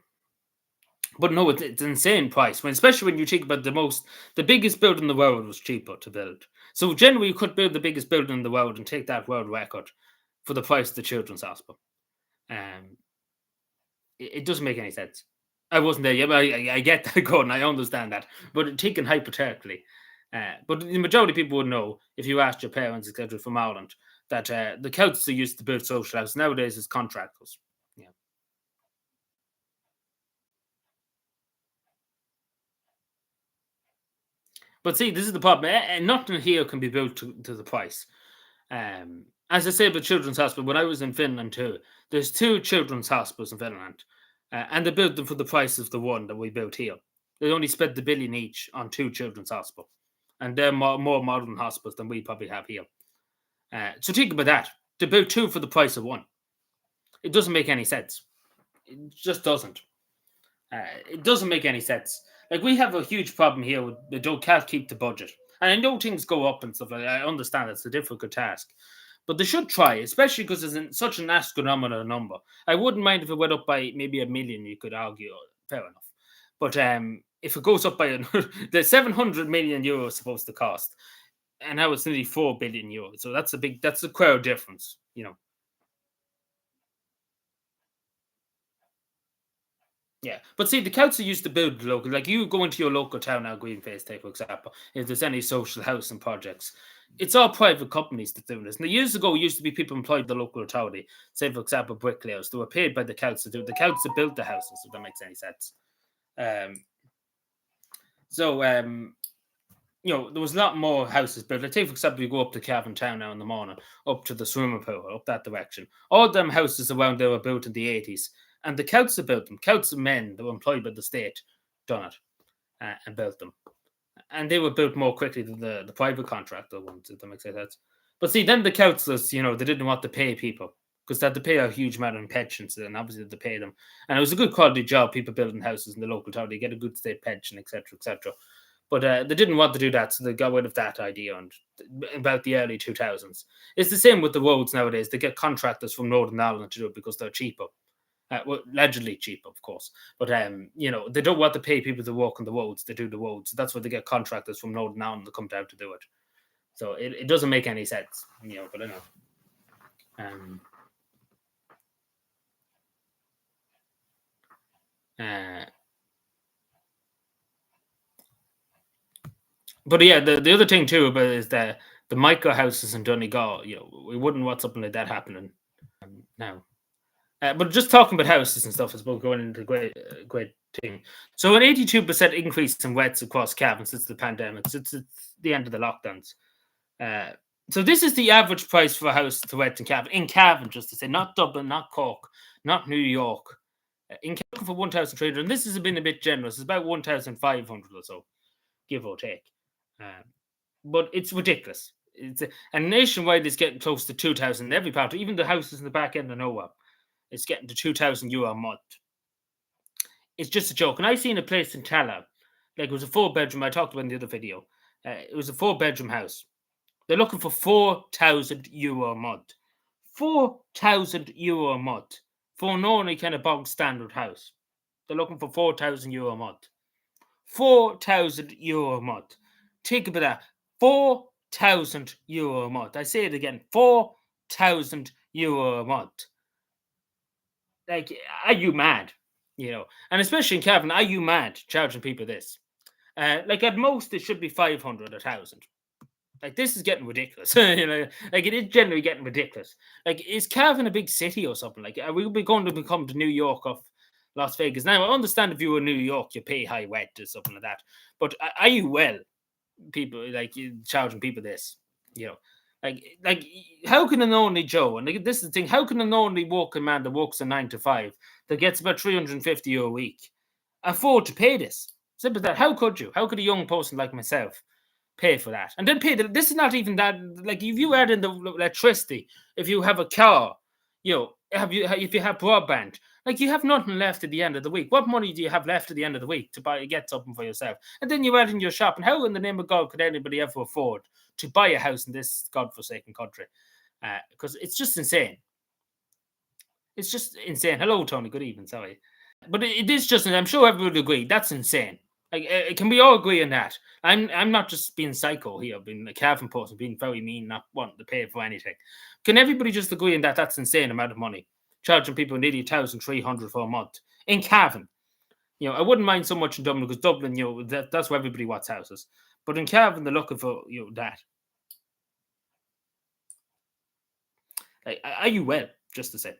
but no, it's an insane price. Especially when you think about the biggest building in the world was cheaper to build. So generally, you could build the biggest building in the world and take that world record for the price of the children's hospital. Um, it doesn't make any sense. I wasn't there yet, but I get that going. I understand that, but taken hypothetically, but the majority of people would know if you asked your parents, etc., from Ireland, that the council used to build social houses. Nowadays, it's contractors. Yeah, but see, this is the problem. Nothing here can be built to the price. As I said with Children's Hospital, when I was in Finland too, there's two children's hospitals in Finland, and they built them for the price of the one that we built here. They only spent the billion each on two children's hospitals, and they're more modern hospitals than we probably have here. So think about that. To build two for the price of one, it doesn't make any sense. It just doesn't. It doesn't make any sense. Like we have a huge problem here with they don't can't keep the budget, and I know things go up and stuff. I understand it's a difficult task, but they should try, especially because it's in such an astronomical number. I wouldn't mind if it went up by maybe a million. You could argue, fair enough, but if it goes up by the 700 million euros supposed to cost, and now it's nearly 4 billion euros, so that's a quite difference. Yeah, but see, the council used to build local. Like you go into your local town now, Greenface, take for example. If there's any social housing projects, it's all private companies that do this. Now, years ago, it used to be people employed in the local authority. Say, for example, bricklayers. They were paid by the council to do. The council built the houses. If that makes any sense. Um, so there was a lot more houses built. Like, take for example, you go up to Cavan Town now in the morning, up to the swimming pool, up that direction. All them houses around there were built in the 80s, and the council built them. Council men that were employed by the state done it and built them, and they were built more quickly than the private contractor ones. If that makes sense. But see, then the councillors, they didn't want to pay people because they had to pay a huge amount in pensions, and obviously they had to pay them. And it was a good quality job. People building houses in the local town, they get a good state pension, etc., etc. But they didn't want to do that, so they got rid of that idea. And about the early 2000s, it's the same with the roads nowadays. They get contractors from Northern Ireland to do it because they're cheaper. Well, allegedly cheaper, of course. But they don't want to pay people to walk on the roads. They do the roads. So that's why they get contractors from Northern Ireland to come down to do it. So it doesn't make any sense. But I know. Um, uh, but yeah, the other thing too about is the micro houses in Donegal. We wouldn't want something like that happening now. But just talking about houses and stuff is about going into great thing. So an 82% increase in wets across Cavan since the pandemic. Since it's the end of the lockdowns. Uh, so this is the average price for a house to wet in Cavan. In Cavan, just to say, not Dublin, not Cork, not New York. In Cavan for 1,300, and this has been a bit generous. It's about 1,500 or so, give or take. But it's ridiculous. And nationwide, it's getting close to 2,000 in every part. Even the houses in the back end of nowhere. It's getting to 2,000 euro a month. It's just a joke. And I seen a place in Tala, like it was a 4-bedroom. I talked about in the other video. It was a 4-bedroom house. They're looking for 4,000 euro a month. 4,000 euro a month for an ordinary kind of bog standard house. They're looking for 4,000 euro a month. 4,000 euro a month. Think about that. 4,000 euro a month. I say it again. 4,000 euro a month. Like, are you mad? And especially in Cavan, are you mad charging people this? Like at most, it should be 500, 1,000. Like this is getting ridiculous. Like it is generally getting ridiculous. Like is Cavan a big city or something? Like are we going to become the New York of Las Vegas? Now I understand if you were in New York, you pay high rent or something like that. But are you well? People like you charging people this, you know, like how can an only Joe, and like, this is the thing, how can an only working man that works a 9 to 5 that gets about 350 euro a week afford to pay this? Simple as that. How could you? How could a young person like myself pay for that? And then pay this is not even that, like if you add in the electricity, if you have a car, if you have broadband, like you have nothing left at the end of the week. What money do you have left at the end of the week to get something for yourself? And then you add in your shop. And how in the name of God could anybody ever afford to buy a house in this godforsaken country? Because it's just insane. It's just insane. Hello, Tony. Good evening. Sorry. But it is just, and I'm sure everyone would agree, that's insane. Like, can we all agree on that? I'm not just being psycho here, being a Cavan person, being very mean, not wanting to pay for anything. Can everybody just agree on that? That's insane amount of money, charging people nearly 1,300 for a month in Cavan. I wouldn't mind so much in Dublin because Dublin, that's where everybody wants houses. But in Cavan, they're looking for that. Like, are you well? Just to say.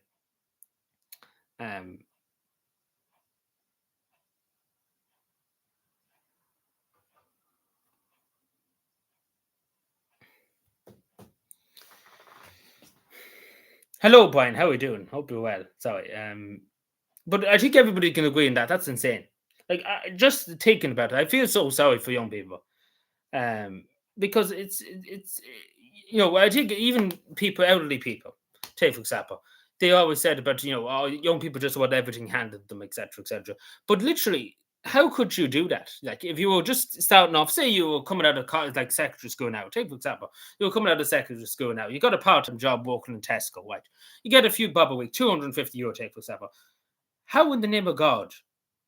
Hello, Brian. How are you doing? Hope you're well. Sorry. But I think everybody can agree on that. That's insane. Like, just thinking about it, I feel so sorry for young people. Because it's I think even people, elderly people, take for example, they always said about oh, young people just want everything handed them, etc., etc. But literally, how could you do that? Like if you were just starting off, say you were coming out of college, like secondary school now. Take for example, you were coming out of secondary school now. You got a part-time job working in Tesco, right? You get a few bob a week, 250 euro. Take for example. How in the name of God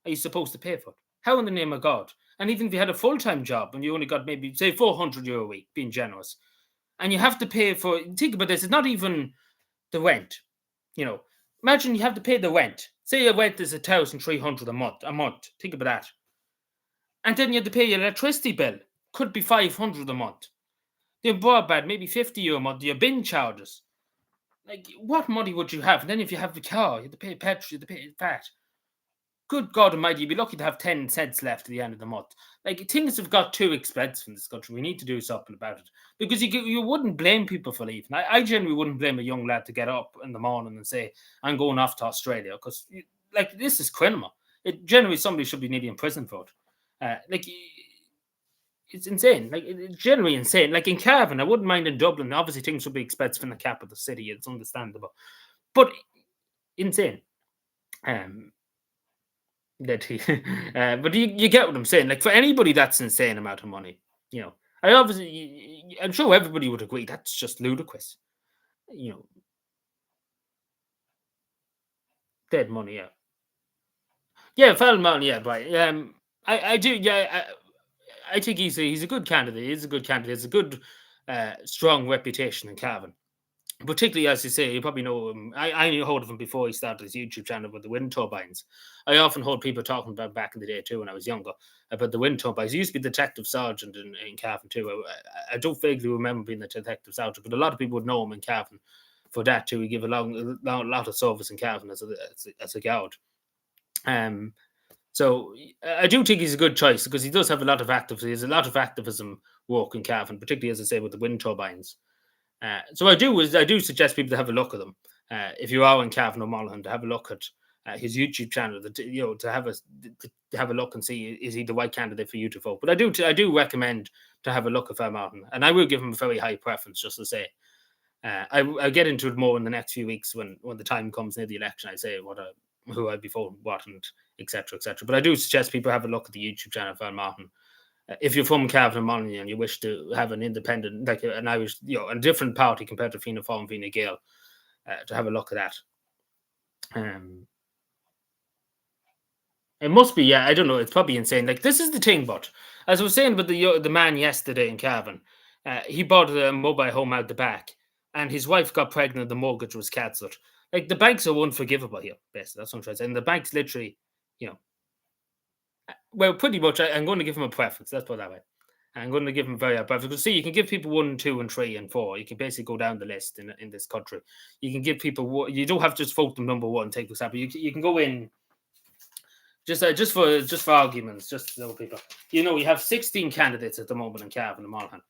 are you supposed to pay for it? How in the name of God? And even if you had a full-time job and you only got maybe say 400 euro a week, being generous, and you have to pay for, think about this, it's not even the rent. Imagine you have to pay the rent. Say your rent is 1,300 a month. Think about that. And then you have to pay your electricity bill. Could be 500 a month. Your broadband, maybe 50 euro a month. Your bin charges. Like, what money would you have? And then if you have the car, you have to pay petrol, you have to pay VAT. Good God Almighty, you'd be lucky to have 10 cents left at the end of the month. Like, things have got too expensive in this country. We need to do something about it. Because you wouldn't blame people for leaving. I generally wouldn't blame a young lad to get up in the morning and say, I'm going off to Australia. Because, like, this is criminal. Generally, somebody should be nearly in prison for it. It's insane. Like, it's generally insane. Like, in Cavan, I wouldn't mind in Dublin. Obviously, things would be expensive in the capital city. It's understandable. But insane. That he, but you get what I'm saying. Like for anybody, that's insane amount of money. I'm sure everybody would agree that's just ludicrous. Dead money, yeah, yeah, Feldman, yeah, right. I do, yeah. I think he's a good candidate. He's a good candidate. He's a good, strong reputation in Cavan. Particularly, as you say, you probably know him. I knew hold of him before he started his YouTube channel with the wind turbines. I often heard people talking about back in the day too when I was younger about the wind turbines. He used to be detective sergeant in Cavan too. I don't vaguely remember being the detective sergeant, but a lot of people would know him in Cavan for that too. He gave a lot of service in Cavan as a guard. So I do think he's a good choice because he does have a lot of activism. He has a lot of activism work in Cavan, particularly as I say with the wind turbines. So I do suggest people to have a look at them. If you are in Cavan O'Monaghan, to have a look at his YouTube channel, to have a look and see is he the right candidate for you to vote. But I do recommend to have a look at Fairmartin, and I will give him a very high preference. Just to say, I'll get into it more in the next few weeks when the time comes near the election. I say who I'd be voting what and etc. etc. But I do suggest people have a look at the YouTube channel of Fairmartin. If you're from Cavan Monaghan and you wish to have an independent, like an Irish, a different party compared to Fianna Fáil and Fine Gael, to have a look at that. It must be, yeah. I don't know. It's probably insane. Like this is the thing, but as I was saying about the man yesterday in Cavan, he bought a mobile home out the back, and his wife got pregnant. The mortgage was cancelled. Like the banks are unforgivable here. Basically, that's what I'm trying to say. And the banks literally, well, pretty much. I'm going to give him a preference. Let's put it that way. I'm going to give them very high preference. Because see, you can give people 1, 2, and 3, and 4. You can basically go down the list in this country. You can give people. You don't have to just vote them number 1. Take for example, you can go in just for arguments, just to know people. You have 16 candidates at the moment in Cavan and Monaghan.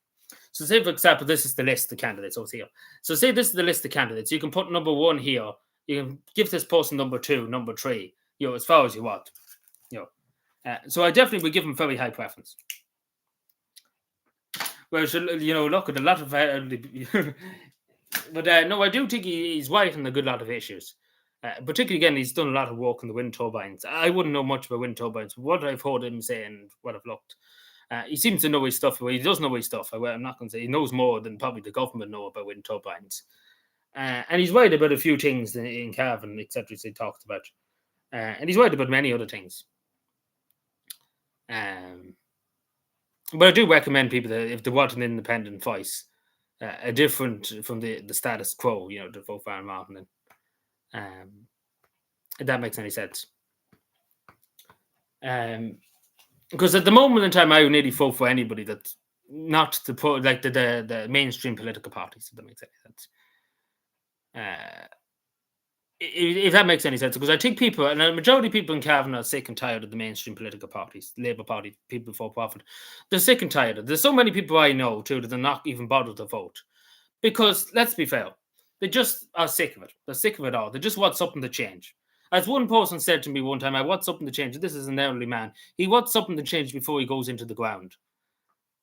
So say, for example, this is the list of candidates over here. So say this is the list of candidates. You can put number 1 here. You can give this person number 2, number 3, as far as you want. So I definitely would give him very high preference. Whereas, look at a lot of... but no, I do think he's right on a good lot of issues. Particularly, again, he's done a lot of work on the wind turbines. I wouldn't know much about wind turbines. But what I've heard him say and what I've looked, he seems to know his stuff. Well, he does know his stuff. I'm not going to say he knows more than probably the government know about wind turbines. And he's right about a few things in Cavan, etc. He talked about. And he's right about many other things. But I do recommend people that if they want an independent voice, a different from the status quo, to vote for Martin. If that makes any sense. Because at the moment in time, I would nearly vote for anybody that's not like the mainstream political parties. If that makes any sense. If that makes any sense, because I think people, and a majority of people in Cavan are sick and tired of the mainstream political parties, Labour Party, people for profit. They're sick and tired. There's so many people I know too that they're not even bothered to vote, because let's be fair, they just are sick of it. They're sick of it all. They just want something to change. As one person said to me one time, I want something to change. This is an elderly man. He wants something to change before he goes into the ground.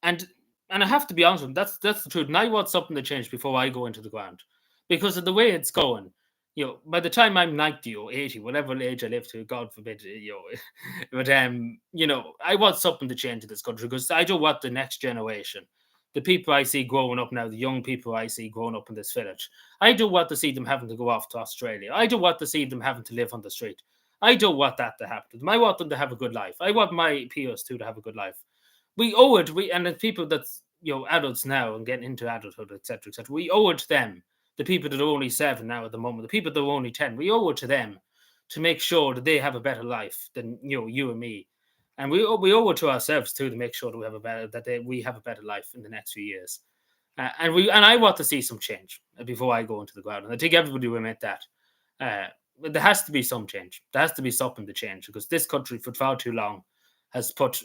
And I have to be honest with him, that's the truth. And I want something to change before I go into the ground, because of the way it's going. By the time I'm 90 or 80, whatever age I live to, God forbid, but I want something to change in this country, because I don't want the next generation, the people I see growing up now, the young people I see growing up in this village, I don't want to see them having to go off to Australia. I don't want to see them having to live on the street. I don't want that to happen to them. I want them to have a good life. I want my peers too to have a good life. We owe it, and the people that's adults now and getting into adulthood, etc., etc. We owe it to them. The people that are only 7 now at the moment, the people that are only 10, we owe it to them to make sure that they have a better life than you and me, and we owe it to ourselves too to make sure that we have a better life in the next few years. And I want to see some change before I go into the ground, and I think everybody will admit that. But there has to be some change. There has to be something to change, because this country for far too long has put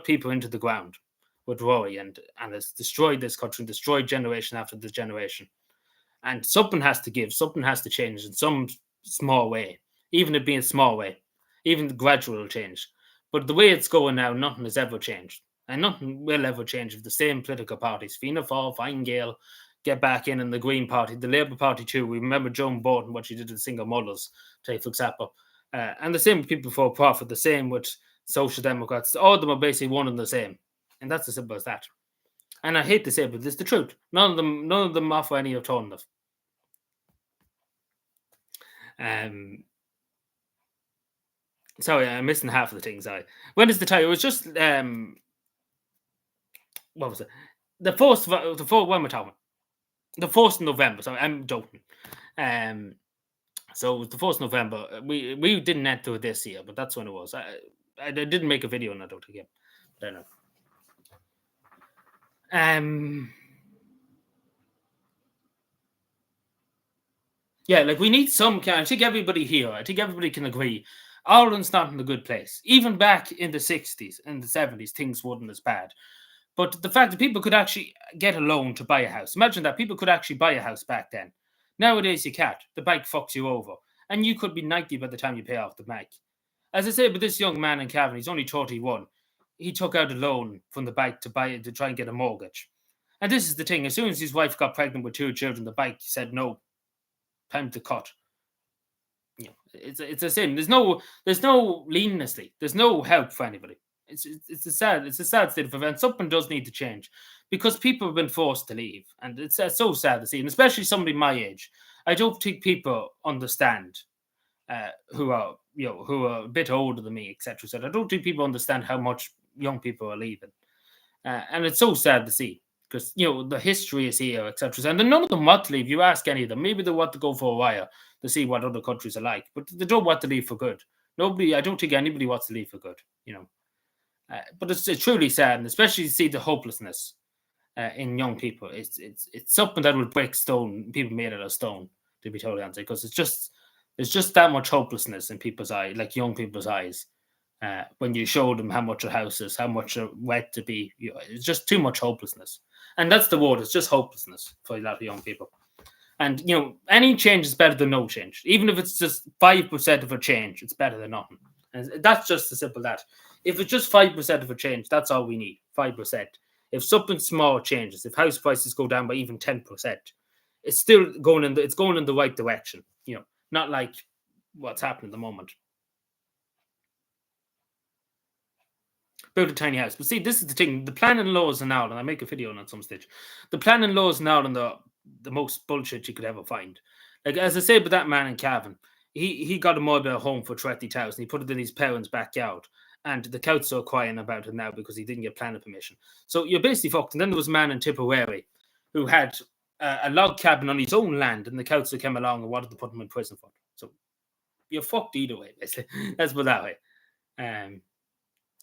people into the ground with worry and has destroyed this country, destroyed generation after the generation. And something has to give, something has to change in some small way, even it being a small way, even the gradual change. But the way it's going now, nothing has ever changed. And nothing will ever change if the same political parties, Fianna Fáil, Fine Gael, get back in the Green Party, the Labour Party too. We remember Joan Bolton, what she did to the single mothers, take for example. And the same with people for profit, the same with Social Democrats. All of them are basically one and the same. And that's as simple as that. And I hate to say it, but it's the truth. None of them offer any alternative. Sorry, I'm missing half of the things. When is the time? It was just what was it? The fourth. When we're talking, the 4th of November. Sorry, I'm joking. So it was the 4th of November. We didn't enter this year, but that's when it was. I didn't make a video on that, I don't think. I don't know. Yeah, like we need some kind. I think everybody here, I think everybody can agree, Ireland's not in a good place. Even back in the 60s and the 70s, things weren't as bad. But the fact that people could actually get a loan to buy a house. Imagine that people could actually buy a house back then. Nowadays you can't. The bank fucks you over. And you could be 90 by the time you pay off the bank. As I said, but this young man in Cavan, he's only 31. He took out a loan from the bank to try and get a mortgage. And this is the thing. As soon as his wife got pregnant with 2 children, the bank said no. Time to cut. It's a sin. There's no leniency. There's no help for anybody. It's a sad state of events. Something does need to change, because people have been forced to leave, and it's so sad to see. And especially somebody my age, I don't think people understand who are a bit older than me, etc. So I don't think people understand how much young people are leaving, and it's so sad to see. Because the history is here, etc. And none of them want to leave. You ask any of them, maybe they want to go for a while to see what other countries are like, but they don't want to leave for good. I don't think anybody wants to leave for good. But it's truly sad, and especially to see the hopelessness in young people. It's something that would break stone. People made out of stone, to be totally honest, because there's just that much hopelessness in people's eyes, like young people's eyes. When you show them how much a house is, how much a wet to be, it's just too much hopelessness, and that's the word. It's just hopelessness for a lot of young people. And any change is better than no change, even if it's just 5% of a change. It's better than nothing, and that's just as simple that. If it's just 5% of a change, that's all we need. 5%. If something small changes, if house prices go down by even 10%, it's still going in the right direction. Not like what's happening at the moment. Build a tiny house. But see, this is the thing. The planning laws are now, and I make a video on it at some stage. The planning laws now are the most bullshit you could ever find. Like as I said, with that man in Cavan, he got a mobile home for 30,000. He put it in his parents' backyard, and the council are crying about it now because he didn't get planning permission. So you're basically fucked. And then there was a man in Tipperary who had a log cabin on his own land, and the council came along and wanted to put him in prison for it. So you're fucked either way, basically. Let's put it that way.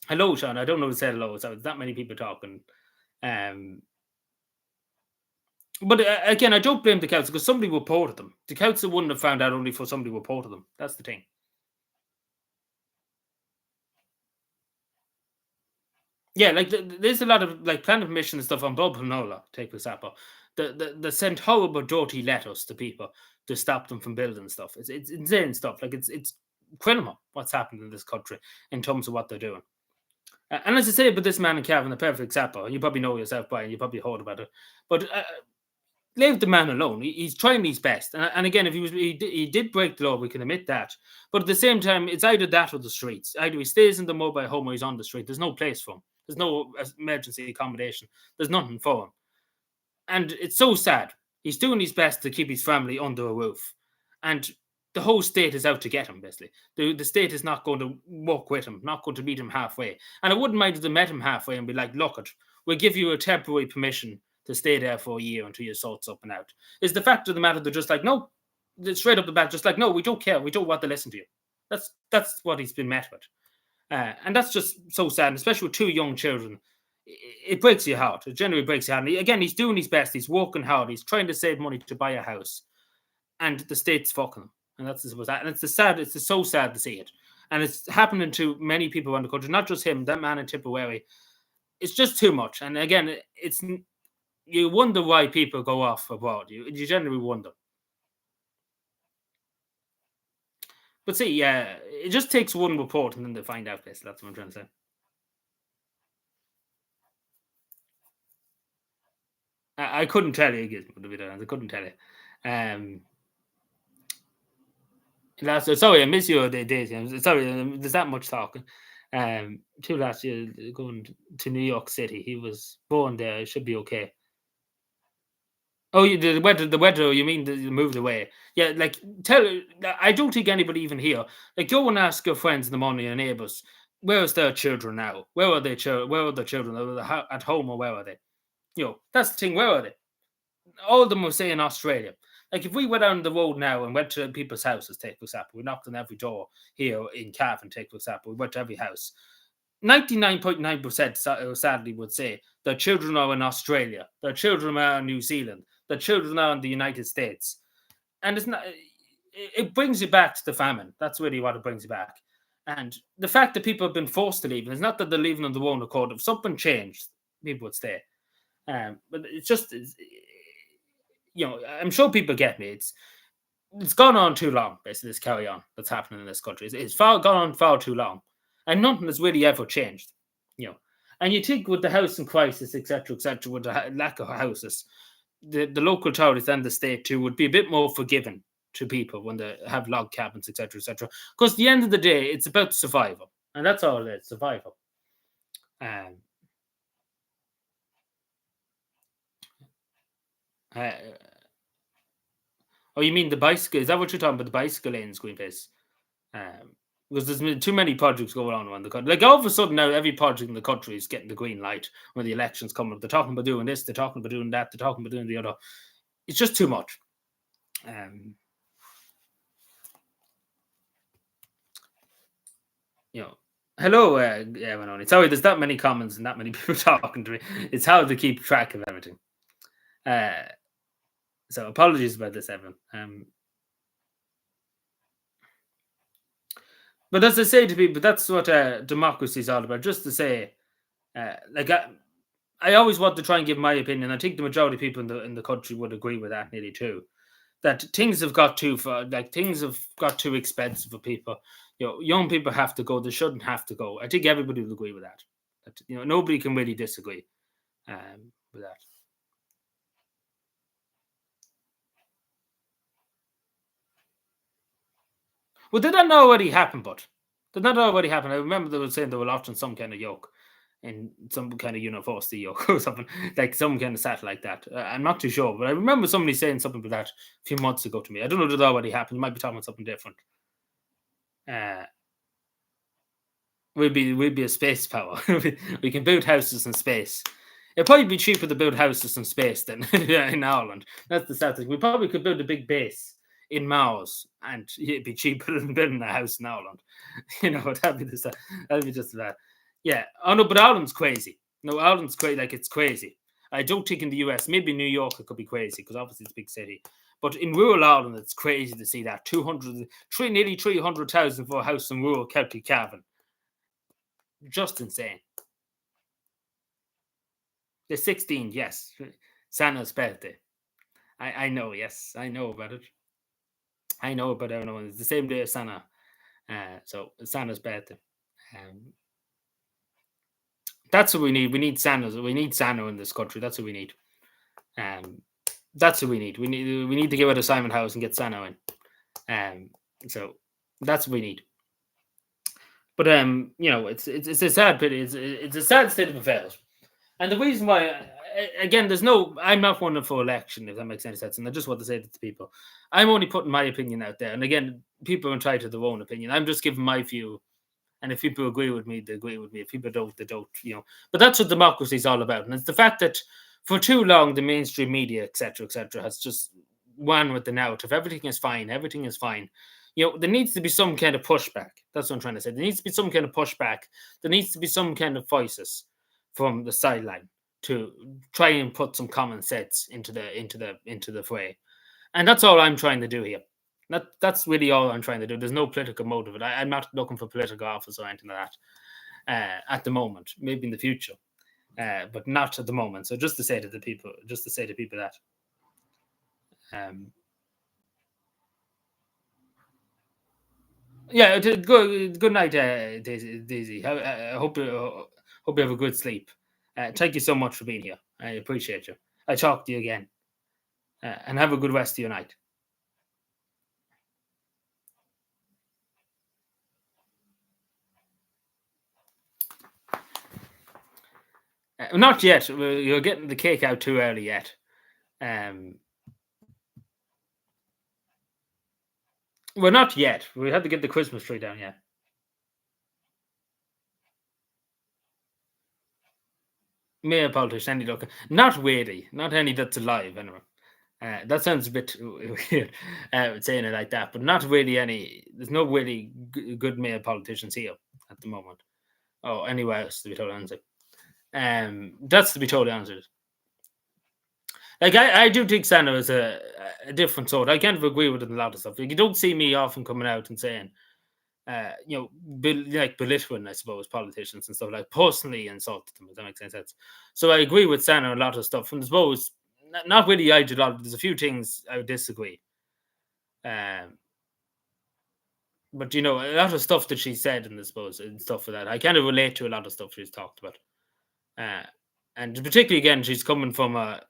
Hello, Sean. I don't know to say hello. So there's not many people talking. But again, I don't blame the council because somebody reported them. The council wouldn't have found out only for somebody reported them. That's the thing. Yeah, like there's a lot of like planning permission and stuff on Bob Nola, take for example. They sent horrible, dirty letters to people to stop them from building stuff. It's insane stuff. Like it's criminal what's happened in this country in terms of what they're doing. And as I say, but this man in Cavan, a perfect example. You probably know yourself, Brian. You probably heard about it. But leave the man alone. He's trying his best. And again, if he did break the law, we can admit that. But at the same time, it's either that or the streets. Either he stays in the mobile home or he's on the street. There's no place for him. There's no emergency accommodation. There's nothing for him. And it's so sad. He's doing his best to keep his family under a roof. And the whole state is out to get him, basically. The state is not going to work with him, not going to meet him halfway. And I wouldn't mind if they met him halfway and be like, look, we'll give you a temporary permission to stay there for a year until your sorts up and out. Is the fact of the matter they're just like, no, straight up the bat, just like, no, we don't care. We don't want to listen to you. That's what he's been met with. And that's just so sad, especially with two young children. It breaks your heart. It generally breaks your heart. And again, he's doing his best. He's working hard. He's trying to save money to buy a house. And the state's fucking him. And that's what's that. And it's so sad to see it. And it's happening to many people around the country, not just him, that man in Tipperary. It's just too much. And again, you wonder why people go off abroad. You generally wonder. But see, yeah, it just takes one report and then they find out this. That's what I'm trying to say. I couldn't tell you, I couldn't tell you. Sorry, I miss you the days. Sorry, there's that much talking. Two last year going to New York City. He was born there. It should be okay. Oh, the weather. The weather. You mean the moved away? Yeah, like I don't think anybody even here. Like go and ask your friends in the morning, your neighbors, where is their children now? Where are they? Where are the children? Are they at home or where are they? That's the thing. Where are they? All of them will say in Australia. Like if we went down the road now and went to people's houses, take for example, we knocked on every door here in Cavan, take for example, we went to every house. 99.9% sadly would say their children are in Australia, their children are in New Zealand, their children are in the United States. And it's not. It brings you back to the famine. That's really what it brings you back. And the fact that people have been forced to leave, and it's not that they're leaving on their own accord. If something changed, people would stay. But it's just, I'm sure people get me. It's gone on too long, basically, this carry on that's happening in this country. It's gone on far too long. And nothing has really ever changed. And you think with the housing crisis, etc., with the lack of houses, the local authorities and the state too would be a bit more forgiving to people when they have log cabins, etc., etc. Because at the end of the day, it's about survival. And that's all it is, survival. Oh, you mean the bicycle? Is that what you're talking about? The bicycle lanes, Greenpeace? Because there's too many projects going on around the country. Like all of a sudden now, every project in the country is getting the green light when the elections come up. They're talking about doing this, they're talking about doing that, they're talking about doing the other. It's just too much. Hello, Manoni. Sorry, there's that many comments and that many people talking to me. It's hard to keep track of everything. Uh, so apologies about this, Evan. But as I say to people, that's what democracy is all about. Just to say, like I always want to try and give my opinion. I think the majority of people in the country would agree with that nearly too. That things have got too far, like things have got too expensive for people. Young people have to go. They shouldn't have to go. I think everybody will agree with that. That nobody can really disagree with that. Well, did that not already happen? But did that already happen? I remember they were saying they were launching some kind of yoke in some kind of university yoke or something like some kind of satellite like that. I'm not too sure, but I remember somebody saying something about that a few months ago to me. I don't know if that already happened. You might be talking about something different. Uh, we'd be a space power. We can build houses in space. It'd probably be cheaper to build houses in space than in Ireland. That's the sad thing. We probably could build a big base in Mars, and it'd be cheaper than building a house in Ireland. That'd be just that. Yeah. Oh no, but Ireland's crazy. No, Ireland's crazy. Like it's crazy. I don't think in the US, maybe New York, it could be crazy because obviously it's a big city. But in rural Ireland, it's crazy to see that nearly 300,000 for a house in rural County Cavan. Just insane. The 16th, yes. Santa's birthday. I know, yes. I know about it. I know about everyone. It's the same day as Santa. So Santa's birthday. Um, that's what we need. We need Santa. We need Santa in this country. That's what we need. Um, that's what we need. We need to get rid of Simon House and get Santa in. So that's what we need. But it's a sad pity. It's a sad state of affairs. And the reason why, again, I'm not one for election, if that makes any sense. And I just want to say that to people. I'm only putting my opinion out there. And again, people are entitled to their own opinion. I'm just giving my view. And if people agree with me, they agree with me. If people don't, they don't. But that's what democracy is all about. And it's the fact that for too long, the mainstream media, etc., has just won with the narrative. Everything is fine. Everything is fine. There needs to be some kind of pushback. That's what I'm trying to say. There needs to be some kind of pushback. There needs to be some kind of voices from the sideline to try and put some common sense into the fray. And that's all I'm trying to do here. That's really all I'm trying to do. There's no political motive. I'm not looking for political office or anything like that at the moment. Maybe in the future, but not at the moment. So just to say to people that. Yeah, good night, Daisy. I hope you have a good sleep. Thank you so much for being here. I appreciate you. I talk to you again, and have a good rest of your night. Not yet. You're getting the cake out too early yet. Well, not yet. We had to get the Christmas tree down yet. Mayor politician, any look. Not really. Not any that's alive, anyway. That sounds a bit weird saying it like that, but not really any. There's no really good male politicians here at the moment. Oh, anywhere else, to be totally honest. That's to be totally honest. Like I do think Santa is a different sort. I kind of agree with it in a lot of stuff. Like, you don't see me often coming out and saying, belittling, I suppose, politicians and stuff, like personally insulted them, if that makes any sense. So I agree with Santa on a lot of stuff. And I suppose not really ideology. There's a few things I would disagree. But a lot of stuff that she said, and I suppose and stuff like that, I kind of relate to a lot of stuff she's talked about. And particularly again, she's coming from a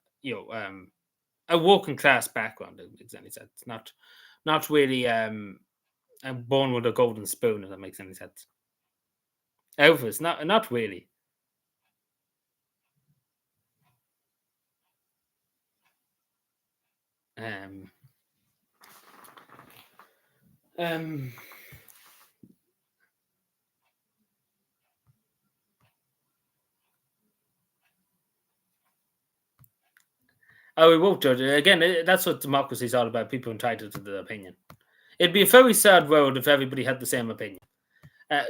working class background, in any sense. Not really I'm born with a golden spoon, if that makes any sense. Elvis, not really. Um, um, we won't judge it. Again, that's what democracy is all about. People entitled to their opinion. It'd be a very sad world if everybody had the same opinion.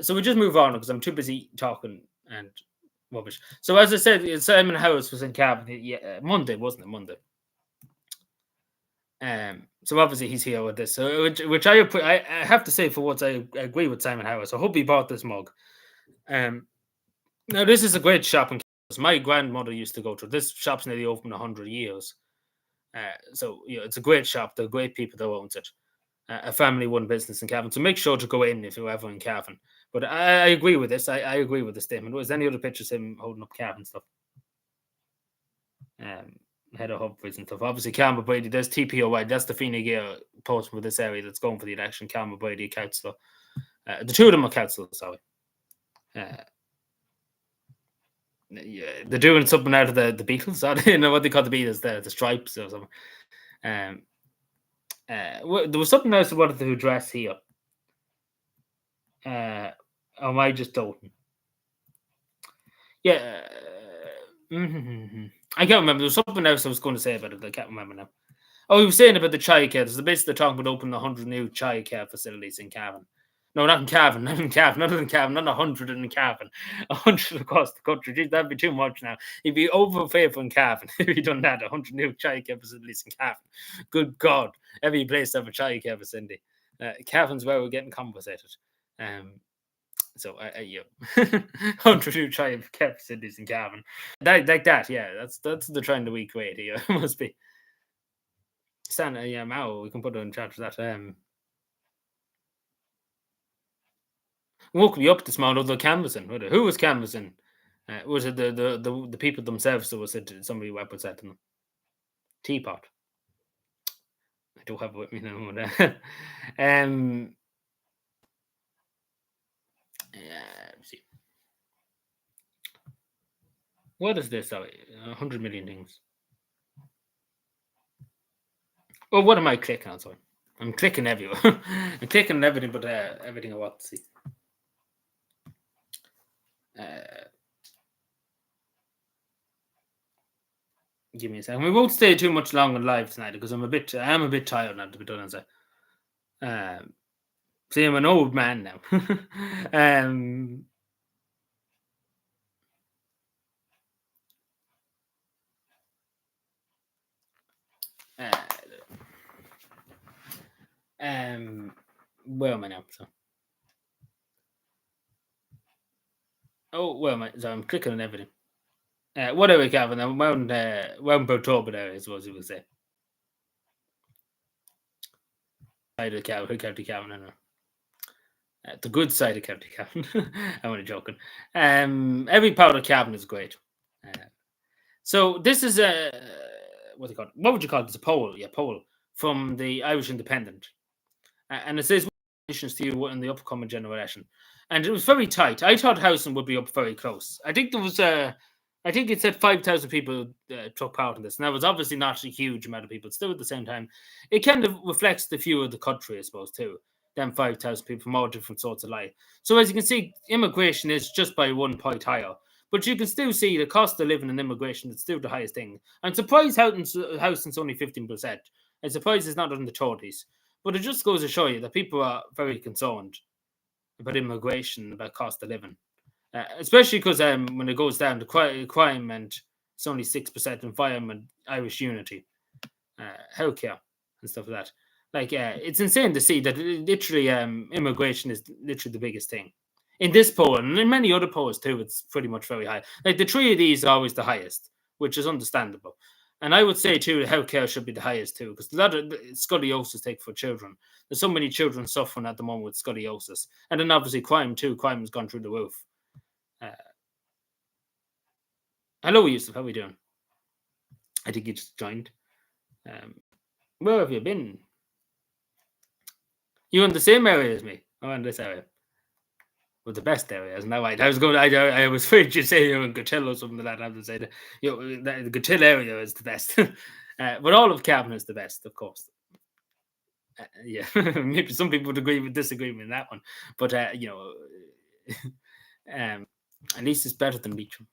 So we just move on because I'm too busy talking and rubbish. So as I said, Simon Howes was in Cavan, yeah, Monday, wasn't it? Monday. So obviously he's here with this. So which I have to say for once I agree with Simon Howes. I hope he bought this mug. Um, Now this is a great shop in Cavan. My grandmother used to go to this shop's nearly open 100 years. So it's a great shop. They're great people that owns it. A family-run business in Cavan. So make sure to go in if you're ever in Cavan. But I agree with this. I agree with the statement. Was any other pictures of him holding up Cavan stuff? Um, Head of Humphreys and stuff. Obviously, Campbell Brady. There's TPOY. That's the Fine Gael post for this area that's going for the election. Campbell Brady, councillor. The two of them are councillors. Sorry. Uh, yeah, they're doing something out of the Beatles. I don't know what they call the Beatles, the Stripes or something. Um, there was something else I wanted to address here. Or am I just doting? Yeah. I can't remember. There was something else I was going to say about it. I can't remember now. Oh, he was saying about the childcare. There's the bits they're talking about opening 100 new childcare facilities in Cavan. No, not in Cavan, not in Cavan, not in Cavan, not 100 in Cavan. 100 across the country. Jeez, that'd be too much now. He'd be over faithful in Cavan if he'd done that. 100 new childcare facilities in Cavan. Good God. Every place to have a childcare facility. Cavan's where we're getting compensated. So yeah, 100 new childcare facilities in Cavan. Like that, yeah. That's the trend of week rate here. Must be. Santa, yeah, Mao, we can put it in chat for that. Woke me up this morning, the canvassing. Who was canvassing? Was it the people themselves, or was it somebody representing them? Teapot. I don't have it with me now. Let's see. What is this? Sorry, 100 million things. Oh, what am I clicking on? Sorry, I'm clicking everywhere. I'm clicking on everything, but everything I want to see. Give me a second. We won't stay too much long on live tonight because I'm a bit tired now, to be honest. See, I'm an old man now. Uh, where am I now? Where am I? So I'm clicking on everything. What are we, Calvin? I'm around October there, I suppose you would say. Side of County Calvin, I don't know. The good side of County Calvin. I'm only joking. Every part of Calvin is great. So this is a what do you call it? What would you call it? It's a poll, yeah, poll from the Irish Independent, and it says additions to you in the upcoming generation, and it was very tight. I thought Howson would be up very close. I think there was I think it said 5,000 people took part in this. Now, it was obviously not a huge amount of people. Still, at the same time, it kind of reflects the view of the country, I suppose, too. Them 5,000 people from all different sorts of life. So, as you can see, immigration is just by 1 point higher. But you can still see the cost of living and immigration is still the highest thing. I'm surprised Howson's only 15%. I'm surprised it's not in the 30s. But it just goes to show you that people are very concerned about immigration, about cost of living. Especially because when it goes down to crime and it's only 6% environment, Irish unity, healthcare and stuff like that. Like, it's insane to see that literally immigration is literally the biggest thing. In this poll and in many other polls too, it's pretty much very high. Like the three of these are always the highest, which is understandable. And I would say too, healthcare should be the highest too, because a lot of scoliosis take for children. There's so many children suffering at the moment with scoliosis, and then obviously crime too. Crime has gone through the roof. Hello, Yusuf. How are we doing? I think you just joined. Where have you been? You in the same area as me? Oh, in this area. Well, the best area, isn't that right? I was going. I was afraid you'd say you're in Gatill or something like that. I have to say that the Gatill area is the best, but all of Cavan is the best, of course. Yeah, maybe some people would disagree with that one, but at least it's better than Beecham.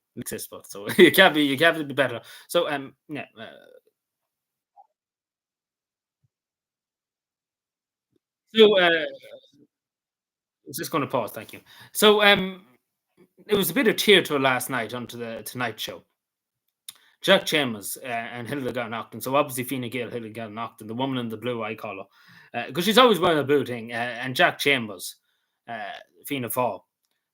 So you can't be better. So yeah. So just going to pause. Thank you. So, it was a bit of theatre last night onto the Tonight Show. Jack Chambers and Hilda got knocked, and so obviously Fina Gael, Hilda got knocked, and the woman in the blue, I call her, because she's always wearing a blue thing, and Jack Chambers, uh, Fianna Fáil.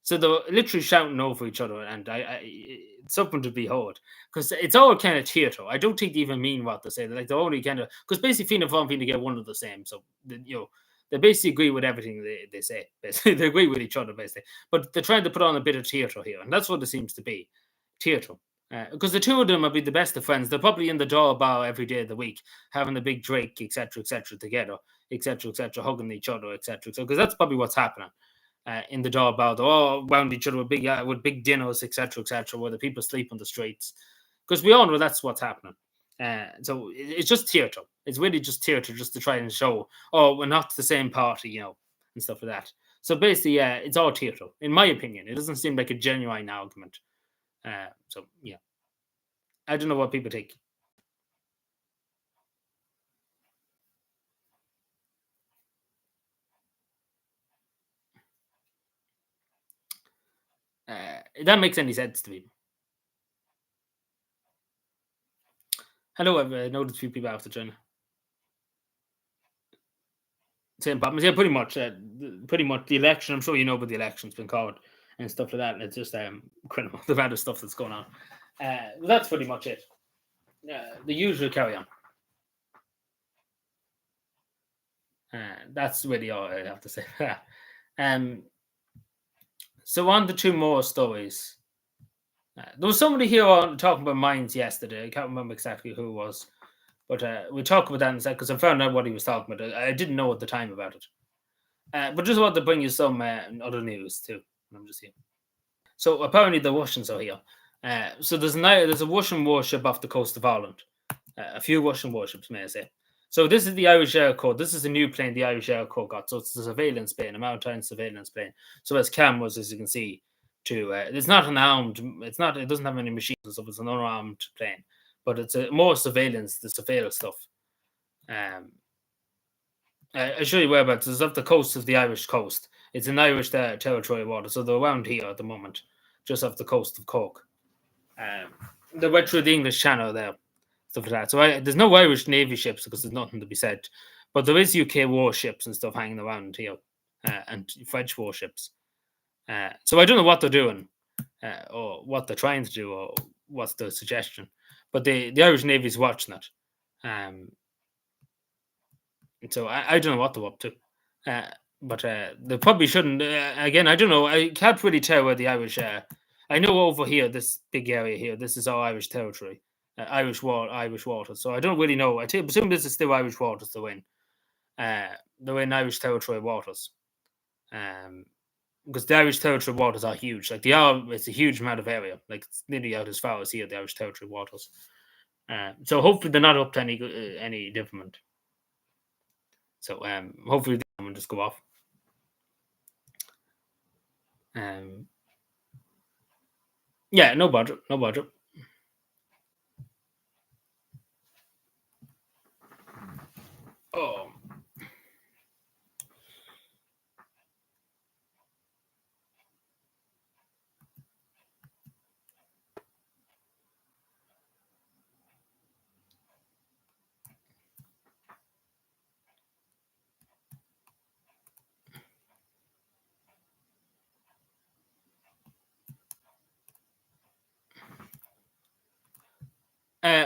So they're literally shouting over each other, and it's something to behold because it's all kind of theatre. I don't think they even mean what they say. They're like they're only kind of because basically Fianna Fáil and Fine Gael one of the same. So they basically agree with everything they say. Basically, they agree with each other basically, but they're trying to put on a bit of theatre here, and that's what it seems to be, theatre. Because the two of them will be the best of friends. They're probably in the door bar every day of the week, having a big drink, etc., together, etc., hugging each other, etc. So, because that's probably what's happening in the door bar. They're all around each other with big dinners, etc., where the people sleep on the streets. Because we all know that's what's happening. So it's just theatre. It's really just theatre, just to try and show, oh, we're not the same party, and stuff like that. So basically, yeah, it's all theatre, in my opinion. It doesn't seem like a genuine argument. So yeah, I don't know what people think. If that makes any sense to me. Hello, I've noticed a few people after China. Same problems, yeah, pretty much. Pretty much the election. I'm sure you know, but the election's been called and stuff like that. And it's just incredible the amount of stuff that's going on. That's pretty much it. The usual carry on. That's really all I have to say. So on to two more stories. There was somebody here on talking about mines yesterday. I can't remember exactly who it was, but we'll talk about that in a second because I found out what he was talking about. I didn't know at the time about it. But just want to bring you some other news too. I'm just here. So apparently the Russians are here. So there's a Russian warship off the coast of Ireland. A few Russian warships, may I say. So this is the Irish Air Corps. This is a new plane the Irish Air Corps got. So it's a surveillance plane, a maritime surveillance plane. So it has cameras, as you can see. It's not an armed. It doesn't have any machines and stuff. It's an unarmed plane, but it's more surveillance, the surveillance stuff. I'll show you whereabouts. It's off the coast of the Irish coast. It's in Irish territorial water, so they're around here at the moment, just off the coast of Cork. They went through the English Channel there, stuff like that. So there's no Irish Navy ships because there's nothing to be said, but there is UK warships and stuff hanging around here, and French warships. So I don't know what they're doing, or what they're trying to do, or what's the suggestion. But the Irish Navy's watching it. So I don't know what they're up to. But they probably shouldn't. Again, I don't know. I can't really tell where the Irish are. I know over here, this big area here, this is all Irish territory, Irish waters. So I don't really know. I presume this is still Irish waters they're in. They're in Irish territory waters. Because the Irish territory waters are huge. Like it's a huge amount of area. Like it's nearly out as far as here, the Irish territory waters. So hopefully they're not up to any development. So hopefully the will just go off. Yeah, no budget. Oh.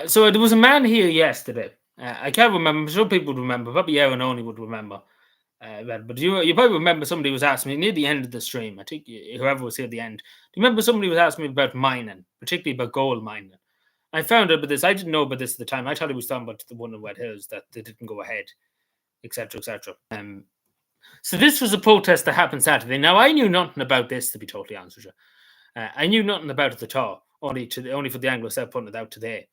So there was a man here yesterday. I can't remember. I'm sure people would remember. Probably Aaron only would remember. But you probably remember somebody was asking me near the end of the stream. I think whoever was here at the end. Do you remember somebody was asking me about mining, particularly about gold mining? I found out about this. I didn't know about this at the time. I thought he was talking about the one in Wet Hills that they didn't go ahead, etc., etc. So this was a protest that happened Saturday. Now I knew nothing about this, to be totally honest with you. I knew nothing about it at all. Only for the Anglo South putting it out today.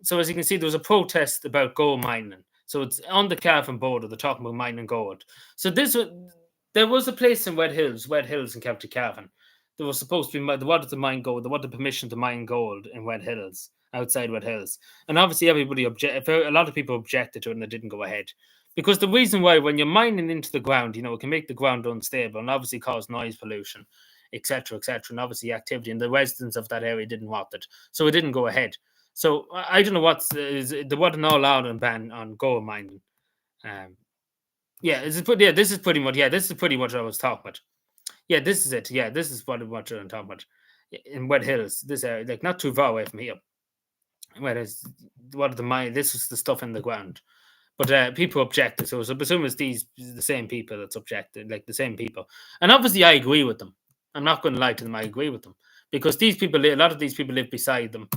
So as you can see, there was a protest about gold mining. So it's on the Cavan border. They're talking about mining gold. So there was a place in Wet Hills in County Cavan. There was supposed to be they wanted to mine gold. They wanted permission to mine gold in Wet Hills, outside Wet Hills. And obviously, a lot of people objected to it, and they didn't go ahead. Because the reason why, when you're mining into the ground, it can make the ground unstable and obviously cause noise pollution, etc., etc., and obviously activity. And the residents of that area didn't want it, so it didn't go ahead. So I don't know there wasn't an all-out ban on gold mining. Yeah, this is pretty much what I was talking about. Yeah, this is it. Yeah, this is what I'm talking about. In Wet Hills, this area, like not too far away from here. Whereas what the mine, this was the stuff in the ground. But people objected, so I presume it's the same people that's objected, like the same people. And obviously, I agree with them. I'm not going to lie to them. I agree with them because a lot of these people live beside them,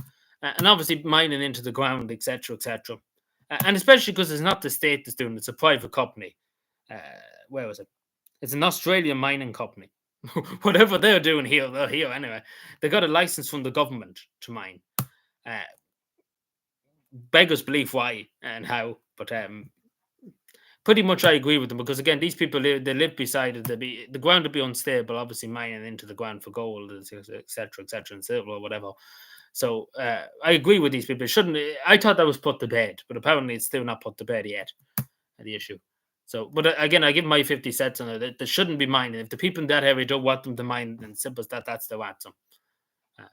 and obviously mining into the ground, etc., etc. And especially because it's not the state that's doing it; it's a private company. Uh, where was it? It's an Australian mining company. Whatever they're doing here, they're here anyway. They got a license from the government to mine. Uh, Beggars believe why and how, but pretty much I agree with them because again, these people they live beside it. The ground would be unstable, obviously mining into the ground for gold, etc., etc., and silver or whatever. So I agree with these people. It shouldn't. I thought that was put to bed, but apparently it's still not put to bed yet. The issue. So, but again, I give my 50 cents on it. They shouldn't be mining. If the people in that area don't want them to mine, then simple as that, that's their answer.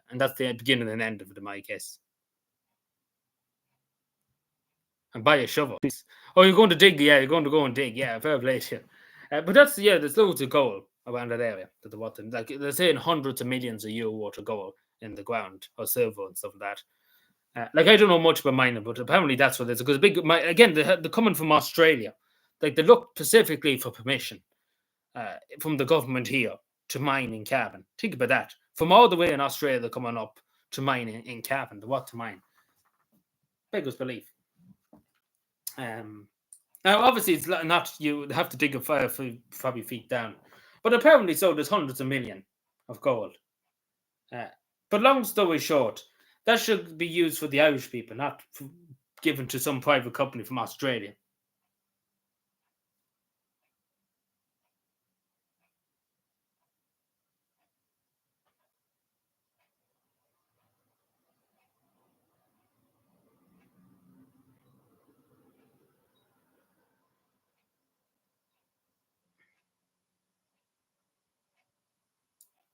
And that's the beginning and end of it, in my case. And buy a shovel. Oh, you're going to dig? Yeah, you're going to go and dig. Yeah, fair play to you. But there's loads of gold around that area that they want. Like they're saying hundreds of millions of euro worth of gold in the ground or silver and stuff like that. Like I don't know much about mining, but apparently that's what it is. Because again, they're coming from Australia. Like they look specifically for permission from the government here to mine in Cavan. Think about that. From all the way in Australia, they're coming up to mine in Cavan. The what to mine? Beggars belief. Now, obviously, it's not you have to dig a fire for probably feet down, but apparently, so there's hundreds of million of gold. But long story short, that should be used for the Irish people, not given to some private company from Australia.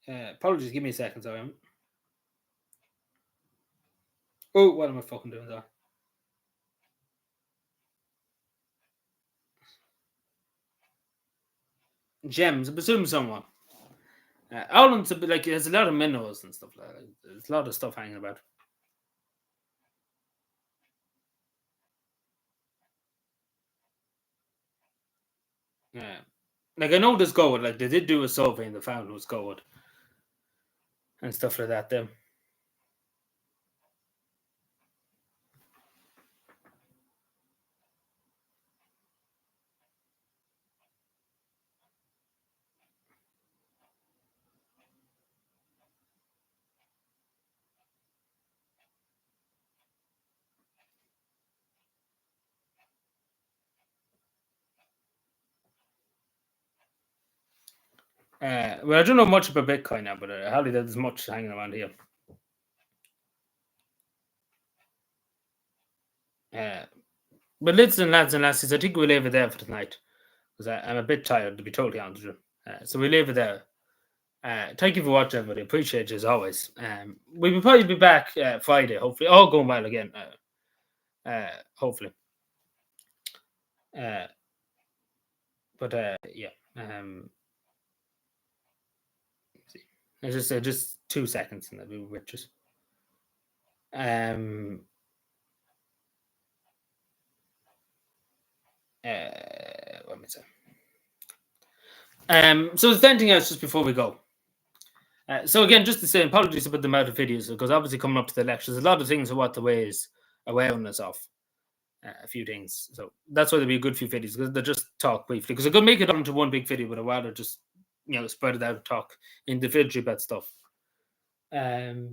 Apologies, give me a second, sorry. Oh, what am I fucking doing there? Gems, I presume someone. Ireland's a bit like there's a lot of minerals and stuff like that. There's a lot of stuff hanging about. Yeah, like I know there's gold. Like they did do a survey and they found it was gold and stuff like that. Then, well, I don't know much about Bitcoin now, but hardly there's much hanging around here. Uh, but listen, lads and lasses, I think we'll leave it there for tonight because I'm a bit tired to be totally honest with you. So we'll leave it there. Thank you for watching, everybody. Appreciate it as always. We will probably be back Friday, hopefully. All going well again, hopefully. But yeah. Just 2 seconds and then we will just. Let me say. So is there anything else just before we go? So again, just to say, apologies about the amount of videos because obviously coming up to the elections, a lot of things are what the way is awareness of a few things. So that's why there'll be a good few videos because they just talk briefly. Because I could make it onto one big video, but I'd rather just spread it out and talk individually about stuff. So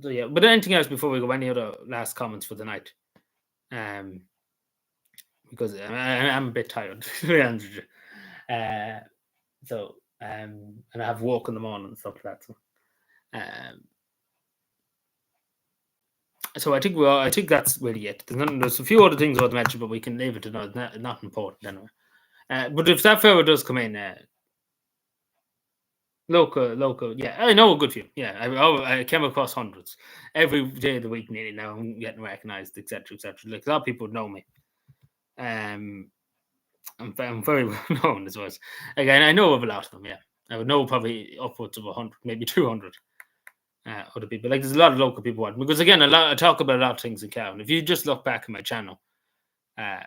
yeah, but anything else before we go? Any other last comments for the night? Because I'm a bit tired. So and I have walk in the morning and stuff like that. So, So I think that's really it. There's a few other things I want to mention, but we can leave it to know. It's not important anyway. But if that fella does come in, local, yeah, I know a good few. Yeah, I came across hundreds every day of the week nearly now. I'm getting recognised, etc., etc. Like a lot of people know me. Um, I'm very well known as well. Again, I know of a lot of them. Yeah, I would know probably upwards of 100, maybe 200 other people. Like there's a lot of local people watching because again, I talk about a lot of things in Cavan. If you just look back at my channel, uh,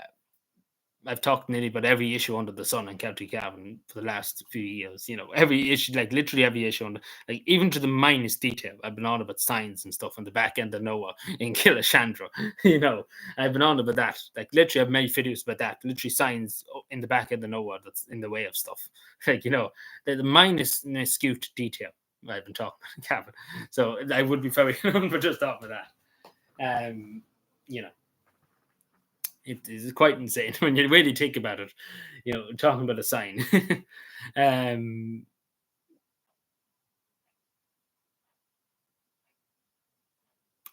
I've talked nearly about every issue under the sun in County Cavan for the last few years. You know, every issue, like literally every issue, like even to the minus detail. I've been on about signs and stuff on the back end of Noah in Killashandra. You know, I've been on about that. Like literally, I've made videos about that. Literally, signs in the back end of Noah that's in the way of stuff. Like you know, the minuscule detail. I've been talking about in Cavan, so I would be very for just off of that. You know. It is quite insane when you really think about it. You know, talking about a sign. um,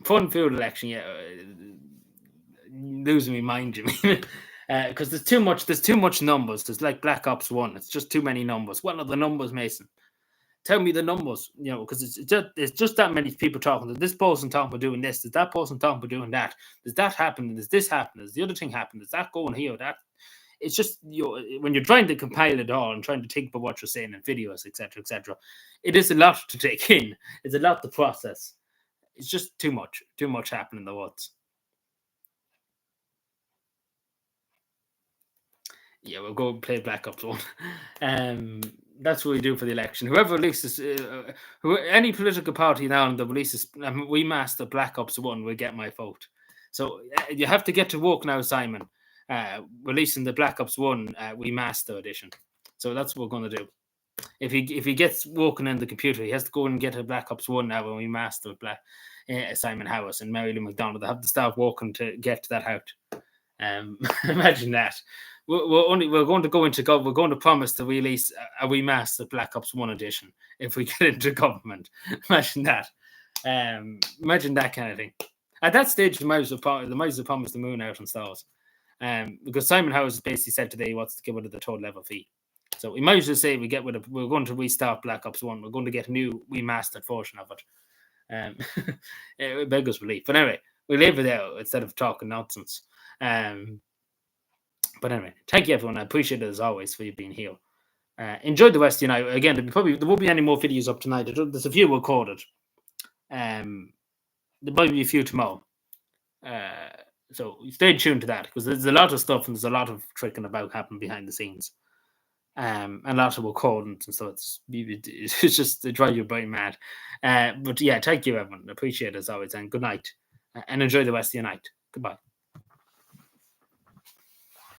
Fun field election, yeah. Losing me mind, you mean? Because there's too much. There's too much numbers. There's like Black Ops One. It's just too many numbers. What are the numbers, Mason? Tell me the numbers. You know, because it's just that many people talking. There's this person talking about doing this. There's that person talking about doing that. Does that happen? Does this happen? Does the other thing happen? Does that going here? That it's just when you're trying to compile it all and trying to think about what you're saying in videos, etc., it is a lot to take in. It's a lot to process. It's just too much happening in the woods. Yeah, we'll go play Black Ops One. That's what we do for the election. Whoever releases, any political party now that releases, we master Black Ops One will get my vote. So you have to get to work now, Simon. Releasing the Black Ops One we master edition. So that's what we're going to do. If he gets working in the computer, he has to go and get a Black Ops One now when we master Simon House and Marilyn McDonald. They have to start working to get that out. Imagine that. We're going to go into we're going to promise to release a remastered Black Ops One edition if we get into government. Imagine that. Imagine that kind of thing. At that stage, they might as well promise the moon out and stars. Because Simon Howes basically said today he wants to get rid of the total level fee. So we might as well say we're going to restart Black Ops One. We're going to get a new remastered version of it. It beggars belief. But anyway, we leave it there instead of talking nonsense. But anyway, thank you everyone. I appreciate it as always for you being here. Enjoy the rest of your night. Again, there won't be any more videos up tonight. There's a few recorded. There might be a few tomorrow. So stay tuned to that because there's a lot of stuff and there's a lot of tricking about happening behind the scenes. And a lot of recordings and so it's just to drive your brain mad. But yeah, thank you everyone. Appreciate it as always and good night. And enjoy the rest of your night. Goodbye.